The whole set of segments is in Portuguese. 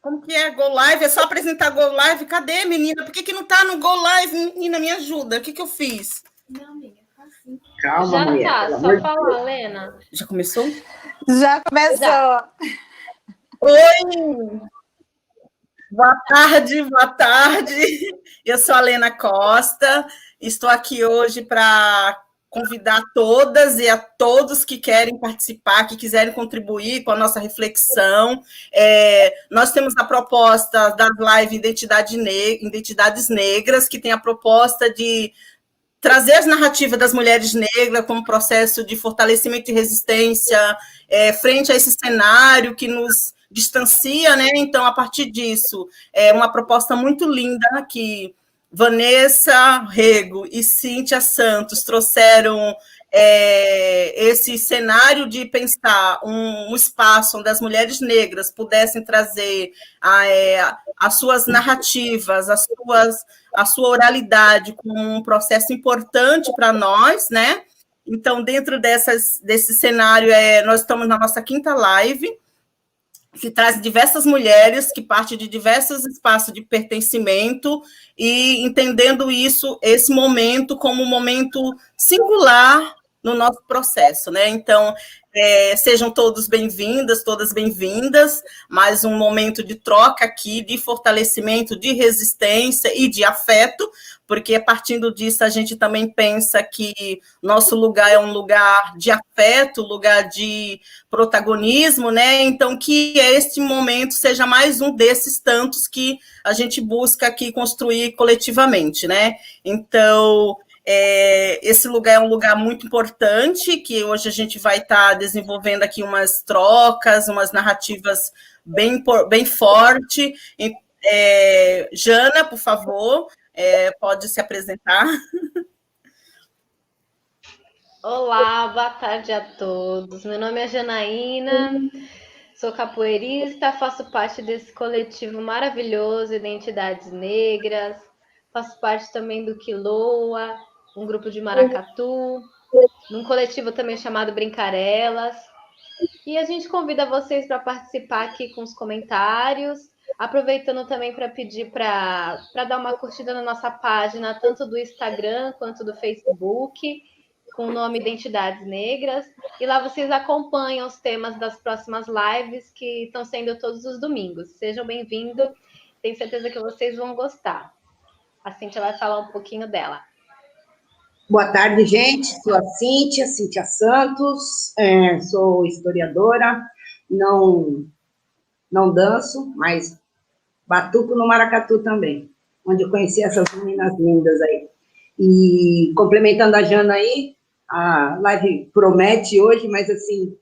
Como que é Go Live? É só apresentar Go Live? Cadê, menina? Por que não tá no Go Live? Menina, me ajuda. O que eu fiz? Não, amiga, tá sim. Calma, já mulher. Tá, só falar, Lena. Já começou? Já começou. Já. Oi! Boa tarde, boa tarde. Eu sou a Lena Costa. Estou aqui hoje para convidar todas e a todos que querem participar, que quiserem contribuir com a nossa reflexão. Nós temos a proposta das lives Identidades Negras, que tem a proposta de trazer as narrativas das mulheres negras como processo de fortalecimento e resistência frente a esse cenário que nos distancia, né? Então, a partir disso, é uma proposta muito linda que Vanessa Rego e Cíntia Santos trouxeram esse cenário de pensar um espaço onde as mulheres negras pudessem trazer as suas narrativas, a sua oralidade como um processo importante para nós, né? Então, dentro desse cenário, nós estamos na nossa 5ª live, que traz diversas mulheres que partem de diversos espaços de pertencimento e entendendo esse momento como um momento singular no nosso processo, né? Então, sejam todos bem-vindas, todas bem-vindas, mais um momento de troca aqui, de fortalecimento, de resistência e de afeto, porque partindo disso a gente também pensa que nosso lugar é um lugar de afeto, lugar de protagonismo, né? Então, que este momento seja mais um desses tantos que a gente busca aqui construir coletivamente, né? Então, esse lugar é um lugar muito importante, que hoje a gente vai estar desenvolvendo aqui umas trocas, umas narrativas bem fortes. Jana, por favor, pode se apresentar. Olá, boa tarde a todos. Meu nome é Janaína, sou capoeirista, faço parte desse coletivo maravilhoso, Identidades Negras, faço parte também do Quiloa, um grupo de maracatu, num coletivo também chamado Brincarelas. E a gente convida vocês para participar aqui com os comentários, aproveitando também para pedir para dar uma curtida na nossa página, tanto do Instagram quanto do Facebook, com o nome Identidades Negras. E lá vocês acompanham os temas das próximas lives que estão sendo todos os domingos. Sejam bem-vindos, tenho certeza que vocês vão gostar. A Cíntia vai falar um pouquinho dela. Boa tarde, gente. Sou a Cíntia Santos, sou historiadora, não danço, mas batuco no maracatu também, onde eu conheci essas meninas lindas aí. E complementando a Jana aí, a live promete hoje, mas assim,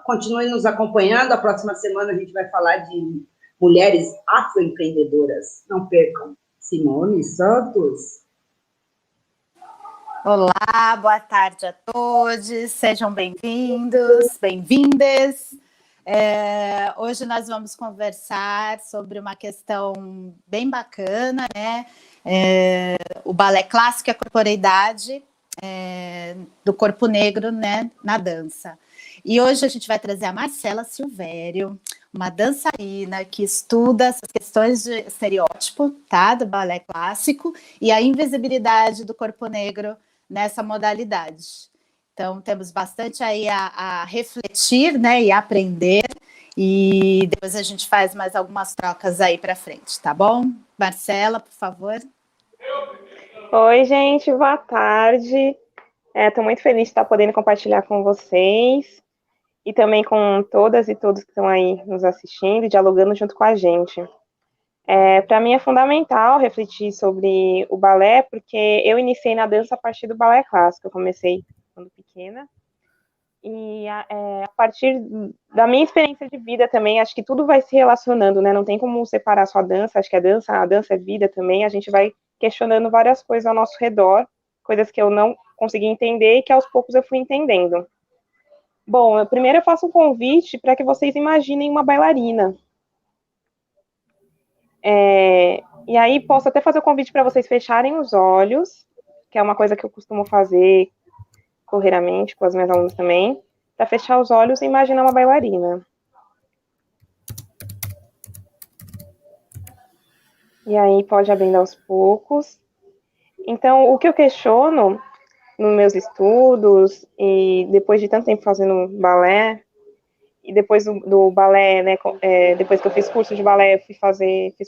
continue nos acompanhando. A próxima semana a gente vai falar de mulheres afroempreendedoras. Não percam. Simone Santos. Olá, boa tarde a todos, sejam bem-vindos, bem-vindas. Hoje nós vamos conversar sobre uma questão bem bacana, né? O balé clássico e a corporeidade do corpo negro, né, na dança. E hoje a gente vai trazer a Marcela Silvério, uma dançarina que estuda essas questões de estereótipo, tá, do balé clássico e a invisibilidade do corpo negro nessa modalidade. Então, temos bastante aí a refletir, né, e aprender, e depois a gente faz mais algumas trocas aí para frente, tá bom? Marcela, por favor. Oi, gente, boa tarde. Estou muito feliz de estar podendo compartilhar com vocês e também com todas e todos que estão aí nos assistindo e dialogando junto com a gente. Para mim é fundamental refletir sobre o balé, porque eu iniciei na dança a partir do balé clássico. Eu comecei quando pequena. E a partir da minha experiência de vida também, acho que tudo vai se relacionando, né? Não tem como separar só a dança, acho que a dança é vida também. A gente vai questionando várias coisas ao nosso redor, coisas que eu não consegui entender e que aos poucos eu fui entendendo. Bom, primeiro eu faço um convite para que vocês imaginem uma bailarina. E aí posso até fazer o convite para vocês fecharem os olhos, que é uma coisa que eu costumo fazer corrideiramente com as minhas alunas também, para fechar os olhos e imaginar uma bailarina. e aí pode abrindo aos poucos. Então, o que eu questiono nos meus estudos, e depois de tanto tempo fazendo balé, e depois do balé, né, depois que eu fiz curso de balé, eu fiz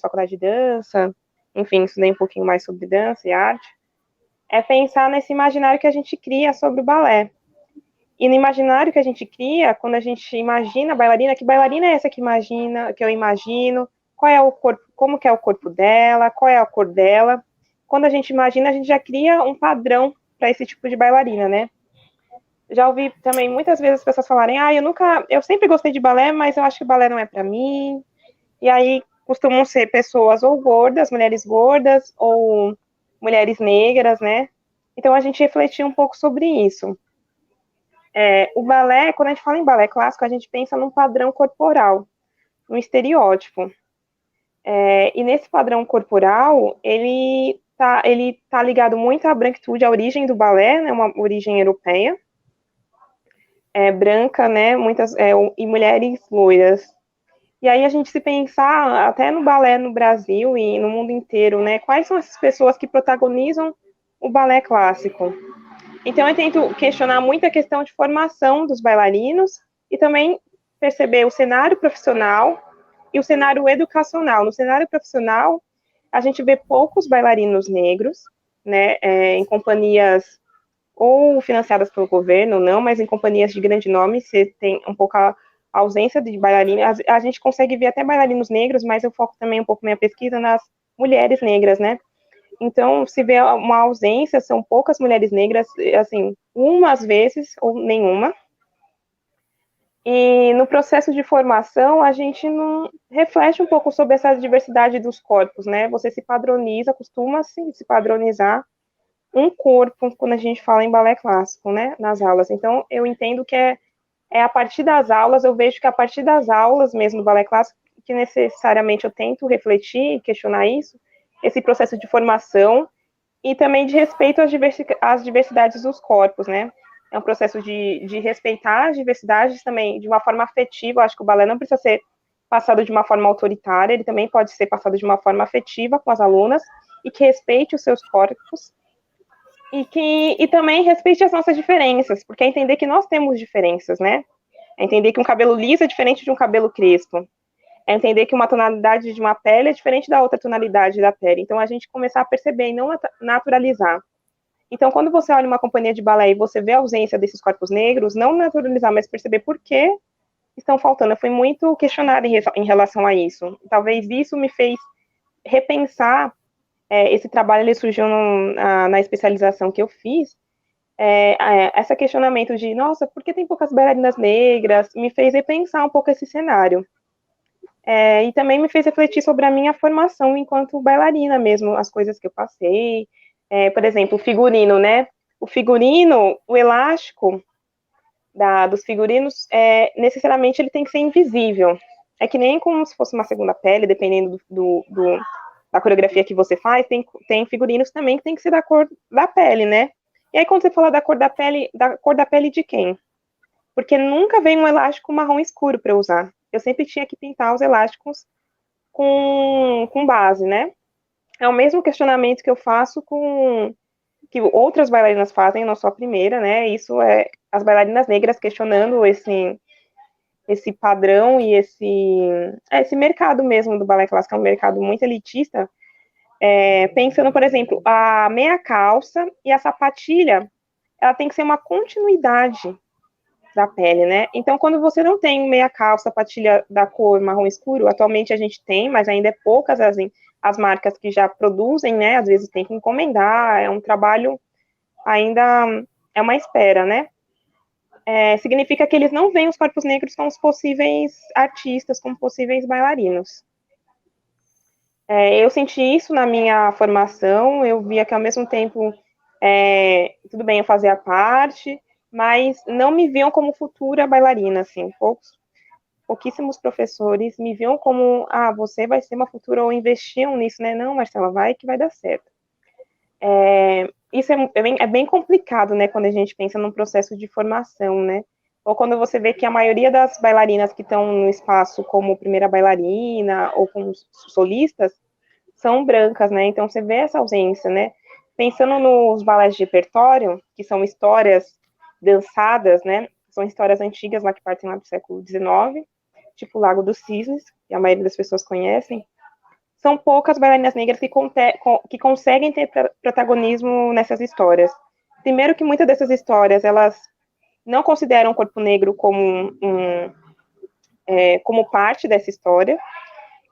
faculdade de dança, enfim, estudei um pouquinho mais sobre dança e arte, é pensar nesse imaginário que a gente cria sobre o balé. E no imaginário que a gente cria, quando a gente imagina a bailarina, que bailarina é essa que eu imagino, qual é o corpo, como que é o corpo dela, qual é a cor dela. Quando a gente imagina, a gente já cria um padrão para esse tipo de bailarina, né? Já ouvi também muitas vezes as pessoas falarem, eu sempre gostei de balé, mas eu acho que balé não é para mim. E aí costumam ser pessoas ou gordas, mulheres gordas, ou mulheres negras, né? Então a gente refletiu um pouco sobre isso. O balé, quando a gente fala em balé clássico, a gente pensa num padrão corporal, num estereótipo. E nesse padrão corporal, ele tá ligado muito à branquitude, à origem do balé, né, uma origem europeia, branca, né, e mulheres loiras. E aí a gente se pensar, até no balé no Brasil e no mundo inteiro, né, quais são essas pessoas que protagonizam o balé clássico? Então eu tento questionar muito a questão de formação dos bailarinos e também perceber o cenário profissional e o cenário educacional. No cenário profissional, a gente vê poucos bailarinos negros, né, em companhias ou financiadas pelo governo, ou não, mas em companhias de grande nome, você tem um pouco a ausência de bailarinos. A gente consegue ver até bailarinos negros, mas eu foco também um pouco minha pesquisa nas mulheres negras, né? Então, se vê uma ausência, são poucas mulheres negras, assim, umas vezes ou nenhuma. E no processo de formação, a gente não reflete um pouco sobre essa diversidade dos corpos, né? Você se padroniza, costuma se padronizar um corpo quando a gente fala em balé clássico, né? Nas aulas. Então, eu entendo que é a partir das aulas, eu vejo que a partir das aulas mesmo do balé clássico, que necessariamente eu tento refletir e questionar isso, esse processo de formação e também de respeito às diversidades dos corpos, né? É um processo de respeitar as diversidades também de uma forma afetiva. Eu acho que o balé não precisa ser passado de uma forma autoritária, ele também pode ser passado de uma forma afetiva com as alunas e que respeite os seus corpos e também respeite as nossas diferenças, porque é entender que nós temos diferenças, né? É entender que um cabelo liso é diferente de um cabelo crespo. É entender que uma tonalidade de uma pele é diferente da outra tonalidade da pele. Então, a gente começar a perceber e não naturalizar. Então, quando você olha uma companhia de balé e você vê a ausência desses corpos negros, não naturalizar, mas perceber por que estão faltando. Eu fui muito questionada em relação a isso. Talvez isso me fez repensar. Esse trabalho ele surgiu na especialização que eu fiz. Esse questionamento de, nossa, por que tem poucas bailarinas negras? Me fez repensar um pouco esse cenário. E também me fez refletir sobre a minha formação enquanto bailarina mesmo, as coisas que eu passei. Por exemplo, o figurino, né? O figurino, o elástico dos figurinos, necessariamente ele tem que ser invisível. É que nem como se fosse uma segunda pele, dependendo da coreografia que você faz, tem figurinos também que tem que ser da cor da pele, né? E aí quando você fala da cor da pele de quem? Porque nunca veio um elástico marrom escuro para eu usar. Eu sempre tinha que pintar os elásticos com base, né? É o mesmo questionamento que eu faço que outras bailarinas fazem, não só a primeira, né? Isso é as bailarinas negras questionando esse padrão e esse mercado mesmo do balé clássico, é um mercado muito elitista, pensando, por exemplo, a meia calça e a sapatilha, ela tem que ser uma continuidade da pele, né? Então, quando você não tem meia calça, sapatilha da cor marrom escuro, atualmente a gente tem, mas ainda é poucas as marcas que já produzem, né? Às vezes tem que encomendar, é um trabalho ainda, é uma espera, né? Significa que eles não veem os corpos negros como os possíveis artistas, como possíveis bailarinos. Eu senti isso na minha formação, eu via que ao mesmo tempo, tudo bem, eu fazia parte, mas não me viam como futura bailarina, assim, pouquíssimos professores me viam como, você vai ser uma futura, ou investiam nisso, né? Não, Marcela, vai que vai dar certo. Isso é bem complicado, né, quando a gente pensa num processo de formação, né? Ou quando você vê que a maioria das bailarinas que estão no espaço como primeira bailarina ou como solistas são brancas, né? Então você vê essa ausência, né? Pensando nos balés de repertório, que são histórias dançadas, né? São histórias antigas lá que partem lá do século XIX, tipo Lago dos Cisnes, que a maioria das pessoas conhecem. São poucas bailarinas negras que conseguem ter protagonismo nessas histórias. Primeiro que muitas dessas histórias, elas não consideram o corpo negro como parte dessa história.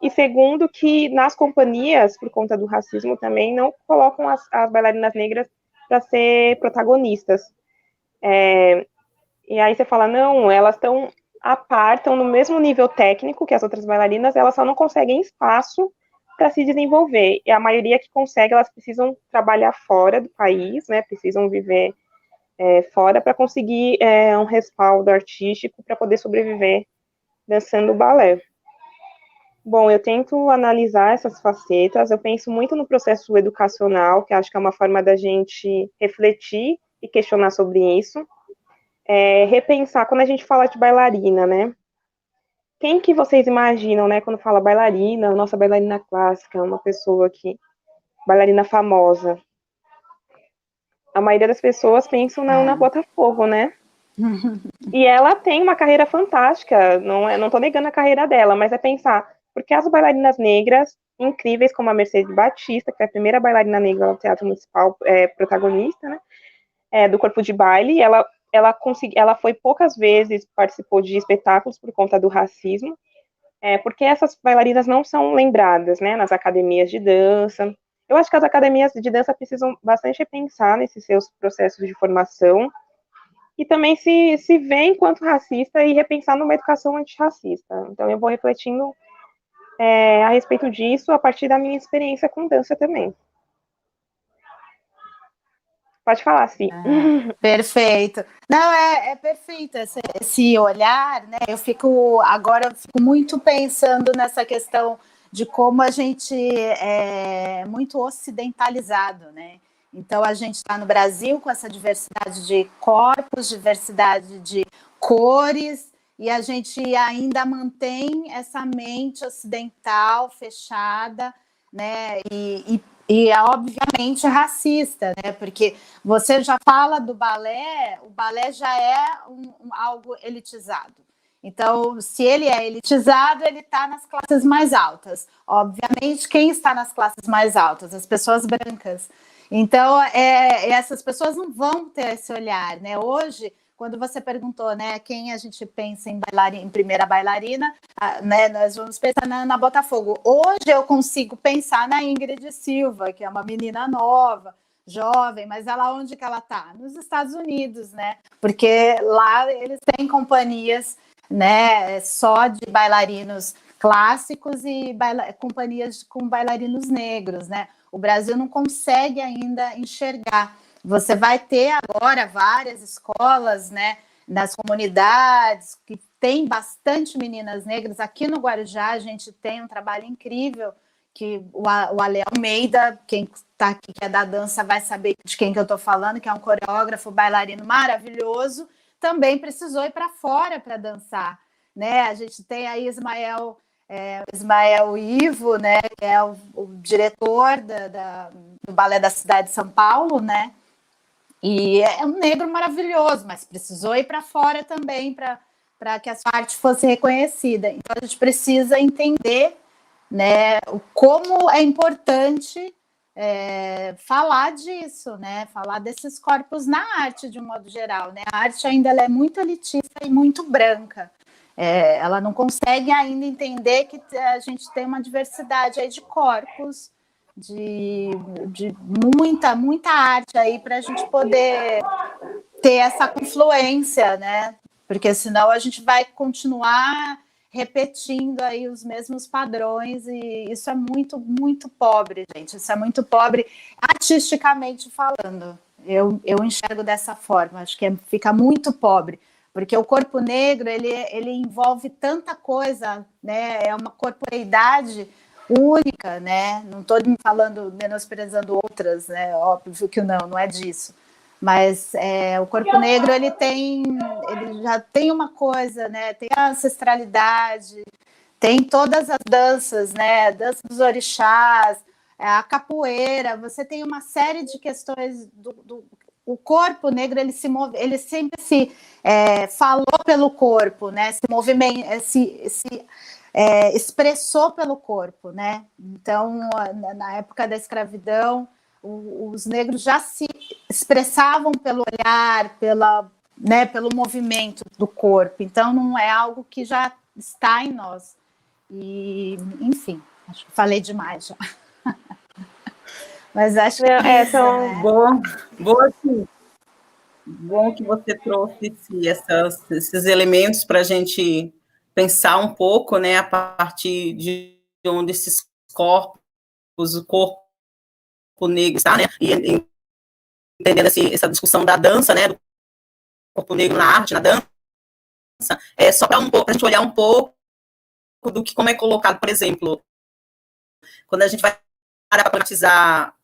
E segundo que nas companhias, por conta do racismo também, não colocam as bailarinas negras para ser protagonistas. E aí você fala, não, elas estão a par, estão no mesmo nível técnico que as outras bailarinas, elas só não conseguem espaço para se desenvolver. E a maioria que consegue, elas precisam trabalhar fora do país, né? Precisam viver fora para conseguir um respaldo artístico para poder sobreviver dançando balé. Bom, eu tento analisar essas facetas, eu penso muito no processo educacional, que acho que é uma forma da gente refletir e questionar sobre isso. Repensar, quando a gente fala de bailarina, né? Quem que vocês imaginam, né, quando fala bailarina, nossa bailarina clássica, uma pessoa que, bailarina famosa? A maioria das pessoas pensam na Botafogo, né? E ela tem uma carreira fantástica, não tô negando a carreira dela, mas é pensar, porque as bailarinas negras, incríveis como a Mercedes Batista, que é a primeira bailarina negra do Teatro Municipal, protagonista, né, do corpo de baile, ela foi poucas vezes, participou de espetáculos por conta do racismo, porque essas bailarinas não são lembradas, né, nas academias de dança. Eu acho que as academias de dança precisam bastante repensar nesses seus processos de formação e também se ver enquanto racista e repensar numa educação antirracista. Então eu vou refletindo a respeito disso a partir da minha experiência com dança também. Pode falar, Sim. Perfeito. Não, é perfeito esse olhar, né? Eu fico muito pensando nessa questão de como a gente é muito ocidentalizado, né? Então a gente está no Brasil com essa diversidade de corpos, diversidade de cores, e a gente ainda mantém essa mente ocidental fechada, né? E é obviamente racista, né? Porque você já fala do balé, o balé já é algo elitizado. Então, se ele é elitizado, ele está nas classes mais altas. Obviamente, quem está nas classes mais altas? As pessoas brancas. Então, essas pessoas não vão ter esse olhar, né? Hoje, quando você perguntou, né, quem a gente pensa em primeira bailarina, né, nós vamos pensar na Botafogo. Hoje eu consigo pensar na Ingrid Silva, que é uma menina nova, jovem, mas ela onde que ela está? Nos Estados Unidos, né? Porque lá eles têm companhias, né, só de bailarinos clássicos e companhias com bailarinos negros, né? O Brasil não consegue ainda enxergar. Você vai ter agora várias escolas, né, nas comunidades, que tem bastante meninas negras. Aqui no Guarujá a gente tem um trabalho incrível, que o Ale Almeida, quem está aqui, que é da dança, vai saber de quem que eu estou falando, que é um coreógrafo, bailarino maravilhoso, também precisou ir para fora para dançar, né? A gente tem aí Ismael Ivo, né, que é o diretor do Balé da cidade de São Paulo, né? E é um negro maravilhoso, mas precisou ir para fora também para que a sua arte fosse reconhecida. Então a gente precisa entender, né, como é importante falar disso, né? Falar desses corpos na arte de um modo geral, né? A arte ainda ela é muito elitista e muito branca. Ela não consegue ainda entender que a gente tem uma diversidade aí de corpos, de muita arte aí para a gente poder ter essa confluência, né? Porque senão a gente vai continuar repetindo aí os mesmos padrões e isso é muito, muito pobre, gente. Isso é muito pobre artisticamente falando. Eu enxergo dessa forma, acho que fica muito pobre. Porque o corpo negro, ele envolve tanta coisa, né? É uma corporeidade única, né? Não estou menosprezando outras, né? Óbvio que não é disso. Mas o corpo negro, ele já tem uma coisa, né? Tem a ancestralidade, tem todas as danças, né? Dança dos orixás, a capoeira, você tem uma série de questões o corpo negro, ele se move, ele sempre se falou pelo corpo, né? Se movimenta, expressou pelo corpo, né? Então, na época da escravidão, os negros já se expressavam pelo olhar, pelo movimento do corpo. Então, não é algo que já está em nós. E, enfim, acho que falei demais já. Mas acho que boa, sim. Bom que você trouxe esses elementos para a gente pensar um pouco, né, a partir de onde esses corpos, o corpo negro está, né, e entendendo essa discussão da dança, né, do corpo negro na arte, na dança, só para a gente olhar um pouco do que como é colocado, por exemplo, quando a gente vai para problematizar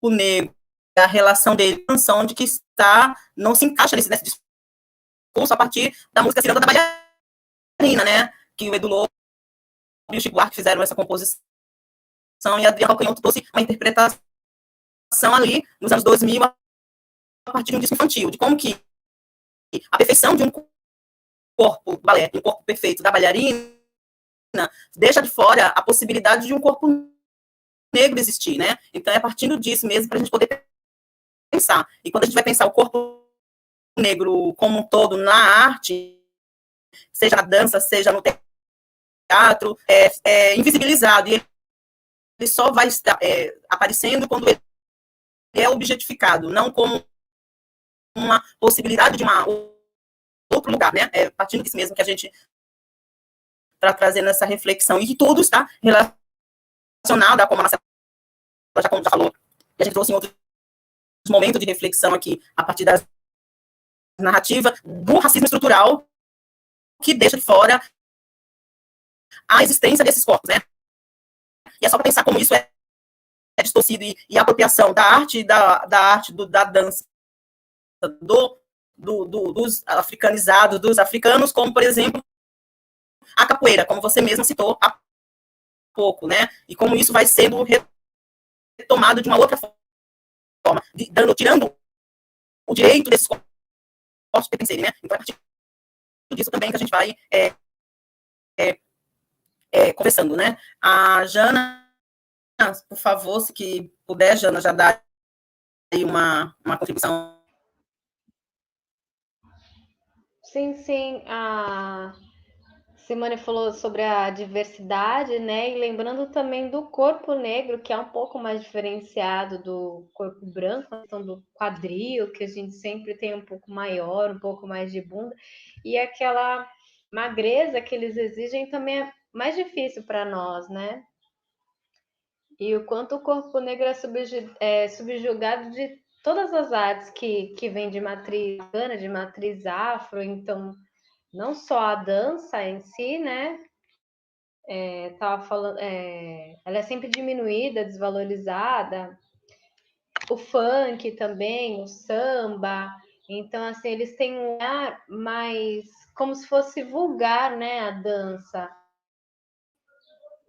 o negro, a relação dele, onde que está, não se encaixa nesse discurso a partir da música Ciranda da Bailarina, né, que o Edu Lobo e o Chico Buarque fizeram essa composição, e a Adriana Calcanhoto trouxe uma interpretação ali, nos anos 2000, a partir de um disco infantil, de como que a perfeição de um corpo balé, um corpo perfeito da bailarina, deixa de fora a possibilidade de um corpo negro existir, né? Então, é a partir disso mesmo para a gente poder pensar. E quando a gente vai pensar o corpo negro como um todo na arte, seja na dança, seja no teatro, invisibilizado. E ele só vai estar aparecendo quando ele é objetificado, não como uma possibilidade de outro lugar, né? Partindo disso mesmo que a gente está trazendo essa reflexão, e que tudo está relacionado a como a Marcela já falou, que a gente trouxe em outros momentos de reflexão aqui, a partir da narrativa do racismo estrutural, que deixa de fora a existência desses corpos, né? E é só para pensar como isso é distorcido, e a apropriação da arte, da dança, dos africanizados, dos africanos, como, por exemplo, a capoeira, como você mesma citou há pouco, né? E como isso vai sendo retomado de uma outra forma, tirando o direito desses corpos pertencerem, né? Então, a partir disso também que a gente vai conversando, né? A Jana, por favor, se que puder, Jana, já dá aí uma contribuição. Sim. A Simone falou sobre a diversidade, né? E lembrando também do corpo negro, que é um pouco mais diferenciado do corpo branco, a questão do quadril, que a gente sempre tem um pouco maior, um pouco mais de bunda, e aquela magreza que eles exigem também é mais difícil para nós, né? E o quanto o corpo negro é subjugado de todas as artes que vêm de matriz africana, de matriz afro, então não só a dança em si, né? Tava falando, ela é sempre diminuída, desvalorizada. O funk também, o samba. Então, assim, eles têm um ar mais como se fosse vulgar, né? A dança.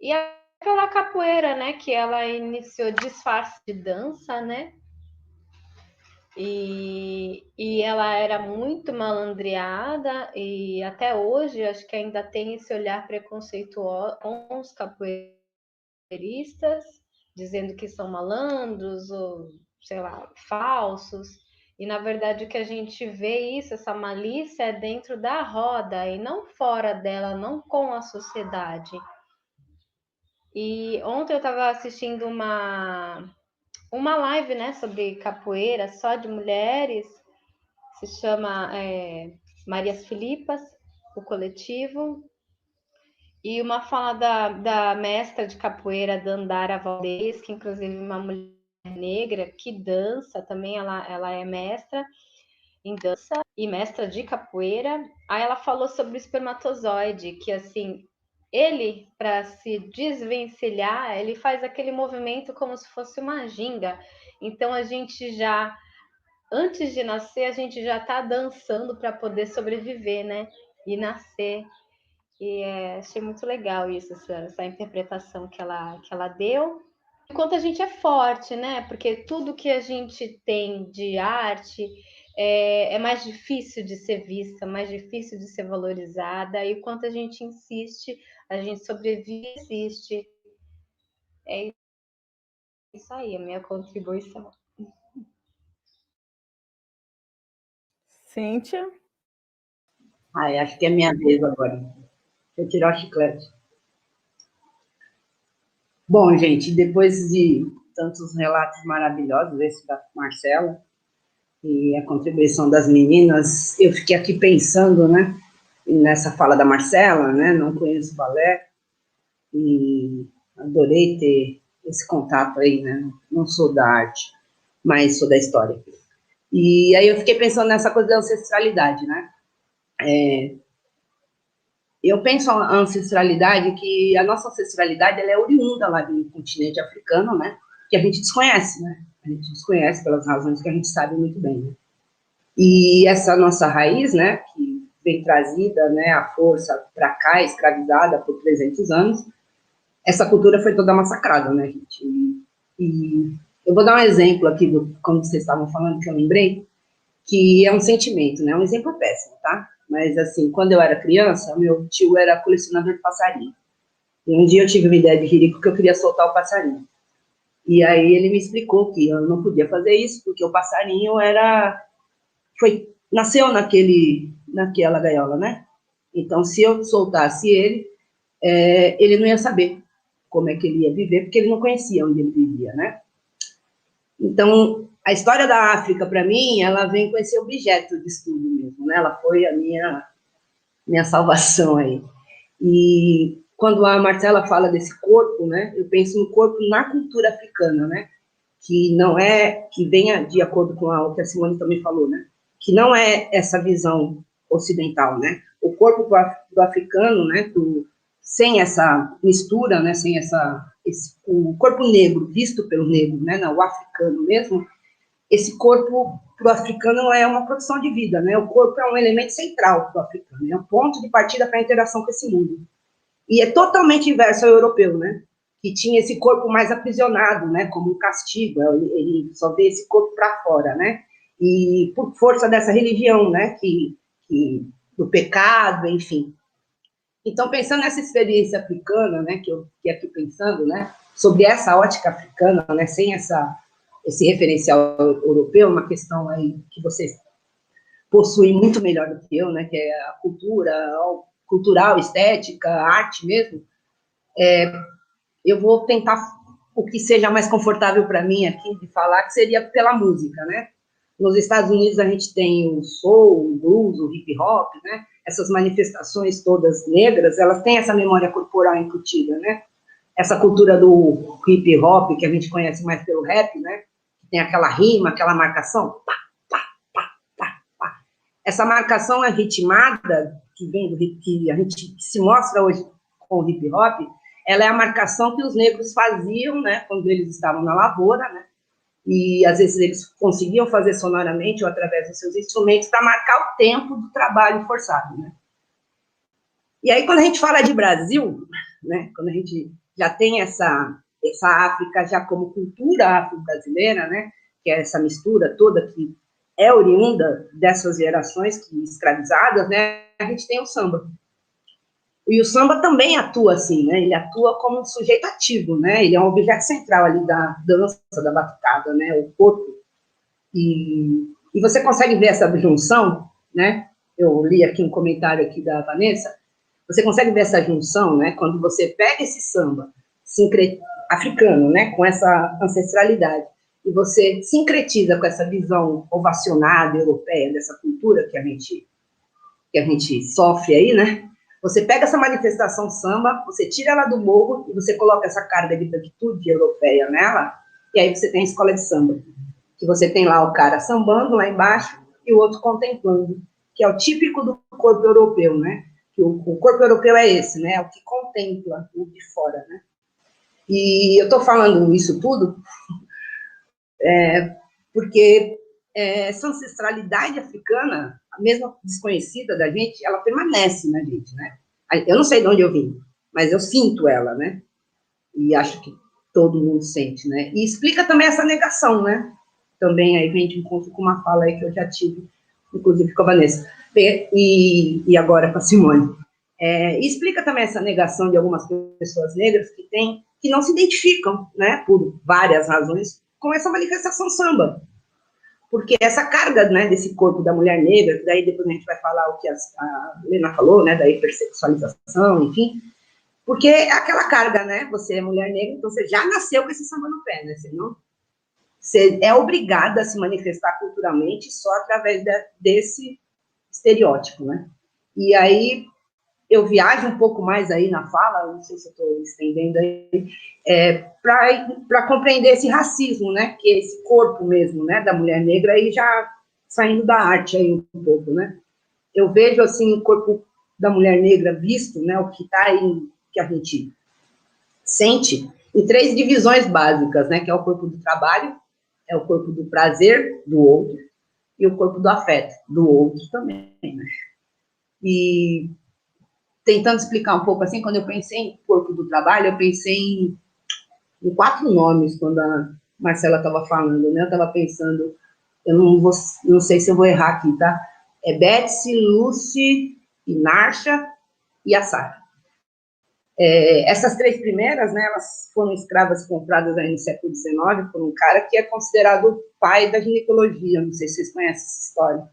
E aquela capoeira, né? Que ela iniciou disfarce de dança, né? E ela era muito malandreada, e até hoje acho que ainda tem esse olhar preconceituoso com os capoeiristas, dizendo que são malandros ou, sei lá, falsos. E na verdade o que a gente vê isso, essa malícia é dentro da roda e não fora dela, não com a sociedade. E ontem eu estava assistindo uma live, né, sobre capoeira só de mulheres, se chama Marias Filipas, o coletivo, e uma fala da mestra de capoeira, Dandara Valdez, que inclusive é uma mulher negra que dança também, ela é mestra em dança e mestra de capoeira. Aí ela falou sobre o espermatozoide, que assim, ele, para se desvencilhar, ele faz aquele movimento como se fosse uma ginga. Então a gente já, antes de nascer, a gente já está dançando para poder sobreviver, né? E nascer. E achei muito legal isso, essa interpretação que ela deu. Enquanto a gente é forte, né? Porque tudo que a gente tem de arte é mais difícil de ser vista, mais difícil de ser valorizada. E quanto a gente insiste, a gente sobrevive e existe. É isso aí, a minha contribuição. Cíntia? Ai, acho que é minha vez agora. Deixa eu tirar o chiclete. Bom, gente, depois de tantos relatos maravilhosos, esse da Marcela, e a contribuição das meninas, eu fiquei aqui pensando, né, nessa fala da Marcela, né, não conheço balé, e adorei ter esse contato aí, né, não sou da arte, mas sou da história. E aí eu fiquei pensando nessa coisa da ancestralidade, né, eu penso a ancestralidade, que a nossa ancestralidade, ela é oriunda lá do continente africano, né, que a gente desconhece, né, a gente desconhece pelas razões que a gente sabe muito bem, né. E essa nossa raiz, né, que vem trazida, né, a força para cá, escravizada por 300 anos, essa cultura foi toda massacrada, né, gente? E eu vou dar um exemplo aqui, como vocês estavam falando, que eu lembrei, que é um sentimento, né, um exemplo péssimo, tá? Mas, assim, quando eu era criança, meu tio era colecionador de passarinho. E um dia eu tive uma ideia de jirico que eu queria soltar o passarinho. E aí ele me explicou que eu não podia fazer isso, porque o passarinho nasceu naquela gaiola, né? Então, se eu soltasse ele, ele não ia saber como é que ele ia viver, porque ele não conhecia onde ele vivia, né? Então, a história da África, para mim, ela vem com esse objeto de estudo mesmo, né? Ela foi a minha salvação aí. E quando a Marcela fala desse corpo, né? Eu penso no corpo na cultura africana, né? Que não é, que venha de acordo com o que a Simone também falou, né? Que não é essa visão ocidental, né? O corpo do africano, né? Sem essa mistura, né? Sem o corpo negro visto pelo negro, né? Não, o africano mesmo. Esse corpo para o africano é uma produção de vida, né? O corpo é um elemento central para o africano, é um ponto de partida para a interação com esse mundo. E é totalmente inverso ao europeu, né? Que tinha esse corpo mais aprisionado, né? Como um castigo, ele só vê esse corpo para fora, né? E por força dessa religião, né? Do pecado, enfim. Então, pensando nessa experiência africana, né? Que eu fiquei aqui pensando, né? Sobre essa ótica africana, né? Sem esse referencial europeu, uma questão aí que vocês possuem muito melhor do que eu, né? Que é a cultural, estética, arte mesmo. Eu vou tentar o que seja mais confortável para mim aqui de falar, que seria pela música, né? Nos Estados Unidos a gente tem o soul, o blues, o hip hop, né? Essas manifestações todas negras, elas têm essa memória corporal incutida, né? Essa cultura do hip hop, que a gente conhece mais pelo rap, né? Tem aquela rima, aquela marcação, pá, pá, pá, pá, pá. Essa marcação é ritmada, que a gente se mostra hoje com o hip hop, ela é a marcação que os negros faziam, né, quando eles estavam na lavoura, né, e às vezes eles conseguiam fazer sonoramente ou através dos seus instrumentos para marcar o tempo do trabalho forçado, né. E aí, quando a gente fala de Brasil, né, quando a gente já tem essa África já como cultura afro-brasileira, né, que é essa mistura toda que é oriunda dessas gerações que escravizadas, né, a gente tem o samba. E o samba também atua assim, né? Ele atua como um sujeito ativo, né? Ele é um objeto central ali da dança, da batucada, né? O corpo. E você consegue ver essa junção, né? Eu li aqui um comentário aqui da Vanessa. Você consegue ver essa junção, né? Quando você pega esse samba africano, né? Com essa ancestralidade e você sincretiza com essa visão ovacionada europeia dessa cultura que a gente sofre aí, né? Você pega essa manifestação samba, você tira ela do morro e você coloca essa carga de branquitude europeia nela, e aí você tem a escola de samba, que você tem lá o cara sambando lá embaixo e o outro contemplando, que é o típico do corpo europeu, né? Que o corpo europeu é esse, né? É o que contempla o de fora, né? E eu estou falando isso tudo porque essa ancestralidade africana, mesmo desconhecida da gente, ela permanece na gente, né? Eu não sei de onde eu vim, mas eu sinto ela, né? E acho que todo mundo sente, né? E explica também essa negação, né? Também aí vem de encontro com uma fala aí que eu já tive, inclusive com a Vanessa, e agora com a Simone. E explica também essa negação de algumas pessoas negras que não se identificam, né, por várias razões, com essa manifestação samba. Porque essa carga, né, desse corpo da mulher negra, que daí depois a gente vai falar o que a Lena falou, né, da hipersexualização, enfim, porque é aquela carga, né, você é mulher negra, então você já nasceu com esse samba no pé, né, você é obrigada a se manifestar culturalmente só através desse estereótipo, né, e aí eu viajo um pouco mais aí na fala, não sei se eu estou estendendo aí, para compreender esse racismo, né, que é esse corpo mesmo, né, da mulher negra, aí já saindo da arte aí um pouco, né. Eu vejo, assim, o corpo da mulher negra visto, né, o que está aí, que a gente sente, em 3 divisões básicas, né, que é o corpo do trabalho, é o corpo do prazer do outro, e o corpo do afeto do outro também, né. E tentando explicar um pouco assim, quando eu pensei em corpo do trabalho, eu pensei em 4 nomes, quando a Marcela estava falando, né? Eu estava pensando, eu não sei se eu vou errar aqui, tá? É Betsy, Lucy, Inarsha e a Sara. Essas 3 primeiras, né, elas foram escravas compradas aí no século XIX por um cara que é considerado o pai da ginecologia, não sei se vocês conhecem essa história,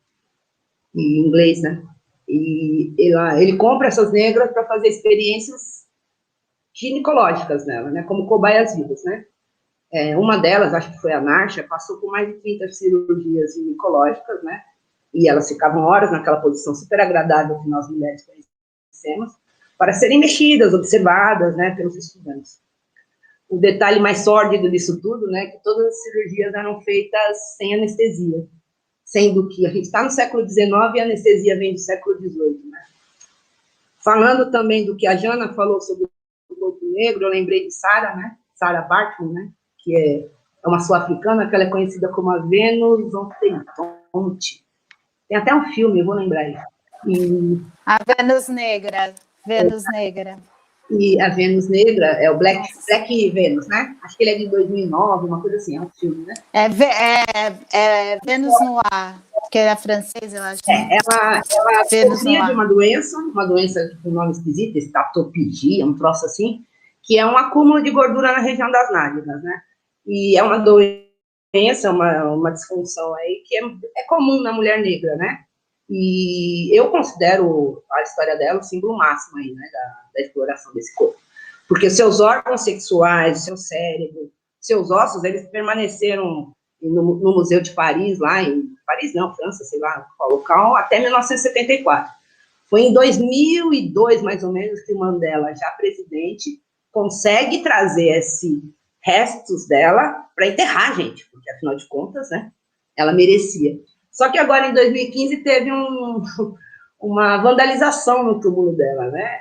em inglês, né? E ele compra essas negras para fazer experiências ginecológicas nela, né, como cobaias vivas, né. Uma delas, acho que foi a Narsha, passou por mais de 30 cirurgias ginecológicas, né, e elas ficavam horas naquela posição super agradável que nós mulheres conhecemos, para serem mexidas, observadas, né, pelos estudantes. O detalhe mais sórdido disso tudo, né, que todas as cirurgias eram feitas sem anestesia, sendo que a gente está no século XIX e a anestesia vem do século XVIII, né? Falando também do que a Jana falou sobre o corpo negro, eu lembrei de Sara, né? Sara Barton, né? Que é uma sul-africana, que ela é conhecida como a Venus Ontentonte. Tem até um filme, eu vou lembrar isso. A Vênus Negra. Vênus Negra. E a Vênus Negra é o Black Venus, né? Acho que ele é de 2009, uma coisa assim, é um filme, né? É Vênus Noir, que era francês, eu acho. Ela sofria de uma doença com um nome esquisito, estatopenia, um troço assim, que é um acúmulo de gordura na região das nádegas, né? E é uma doença, uma disfunção aí que é comum na mulher negra, né? E eu considero a história dela o símbolo máximo aí, né, da exploração desse corpo. Porque seus órgãos sexuais, seu cérebro, seus ossos, eles permaneceram no Museu de Paris, lá em Paris não, França, sei lá, qual local, até 1974. Foi em 2002, mais ou menos, que o Mandela, já presidente, consegue trazer esses restos dela para enterrar, gente, porque, afinal de contas, né, ela merecia. Só que agora, em 2015, teve uma vandalização no túmulo dela, né?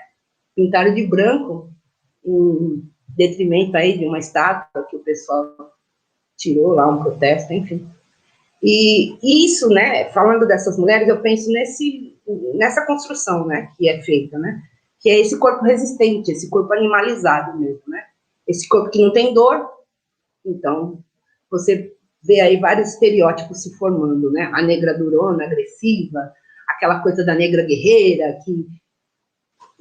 Pintaram de branco, em detrimento aí de uma estátua que o pessoal tirou lá, um protesto, enfim. E isso, né, falando dessas mulheres, eu penso nessa construção, né, que é feita, né? Que é esse corpo resistente, esse corpo animalizado mesmo, né? Esse corpo que não tem dor, então, você vê aí vários estereótipos se formando, né? A negra durona, agressiva, aquela coisa da negra guerreira, que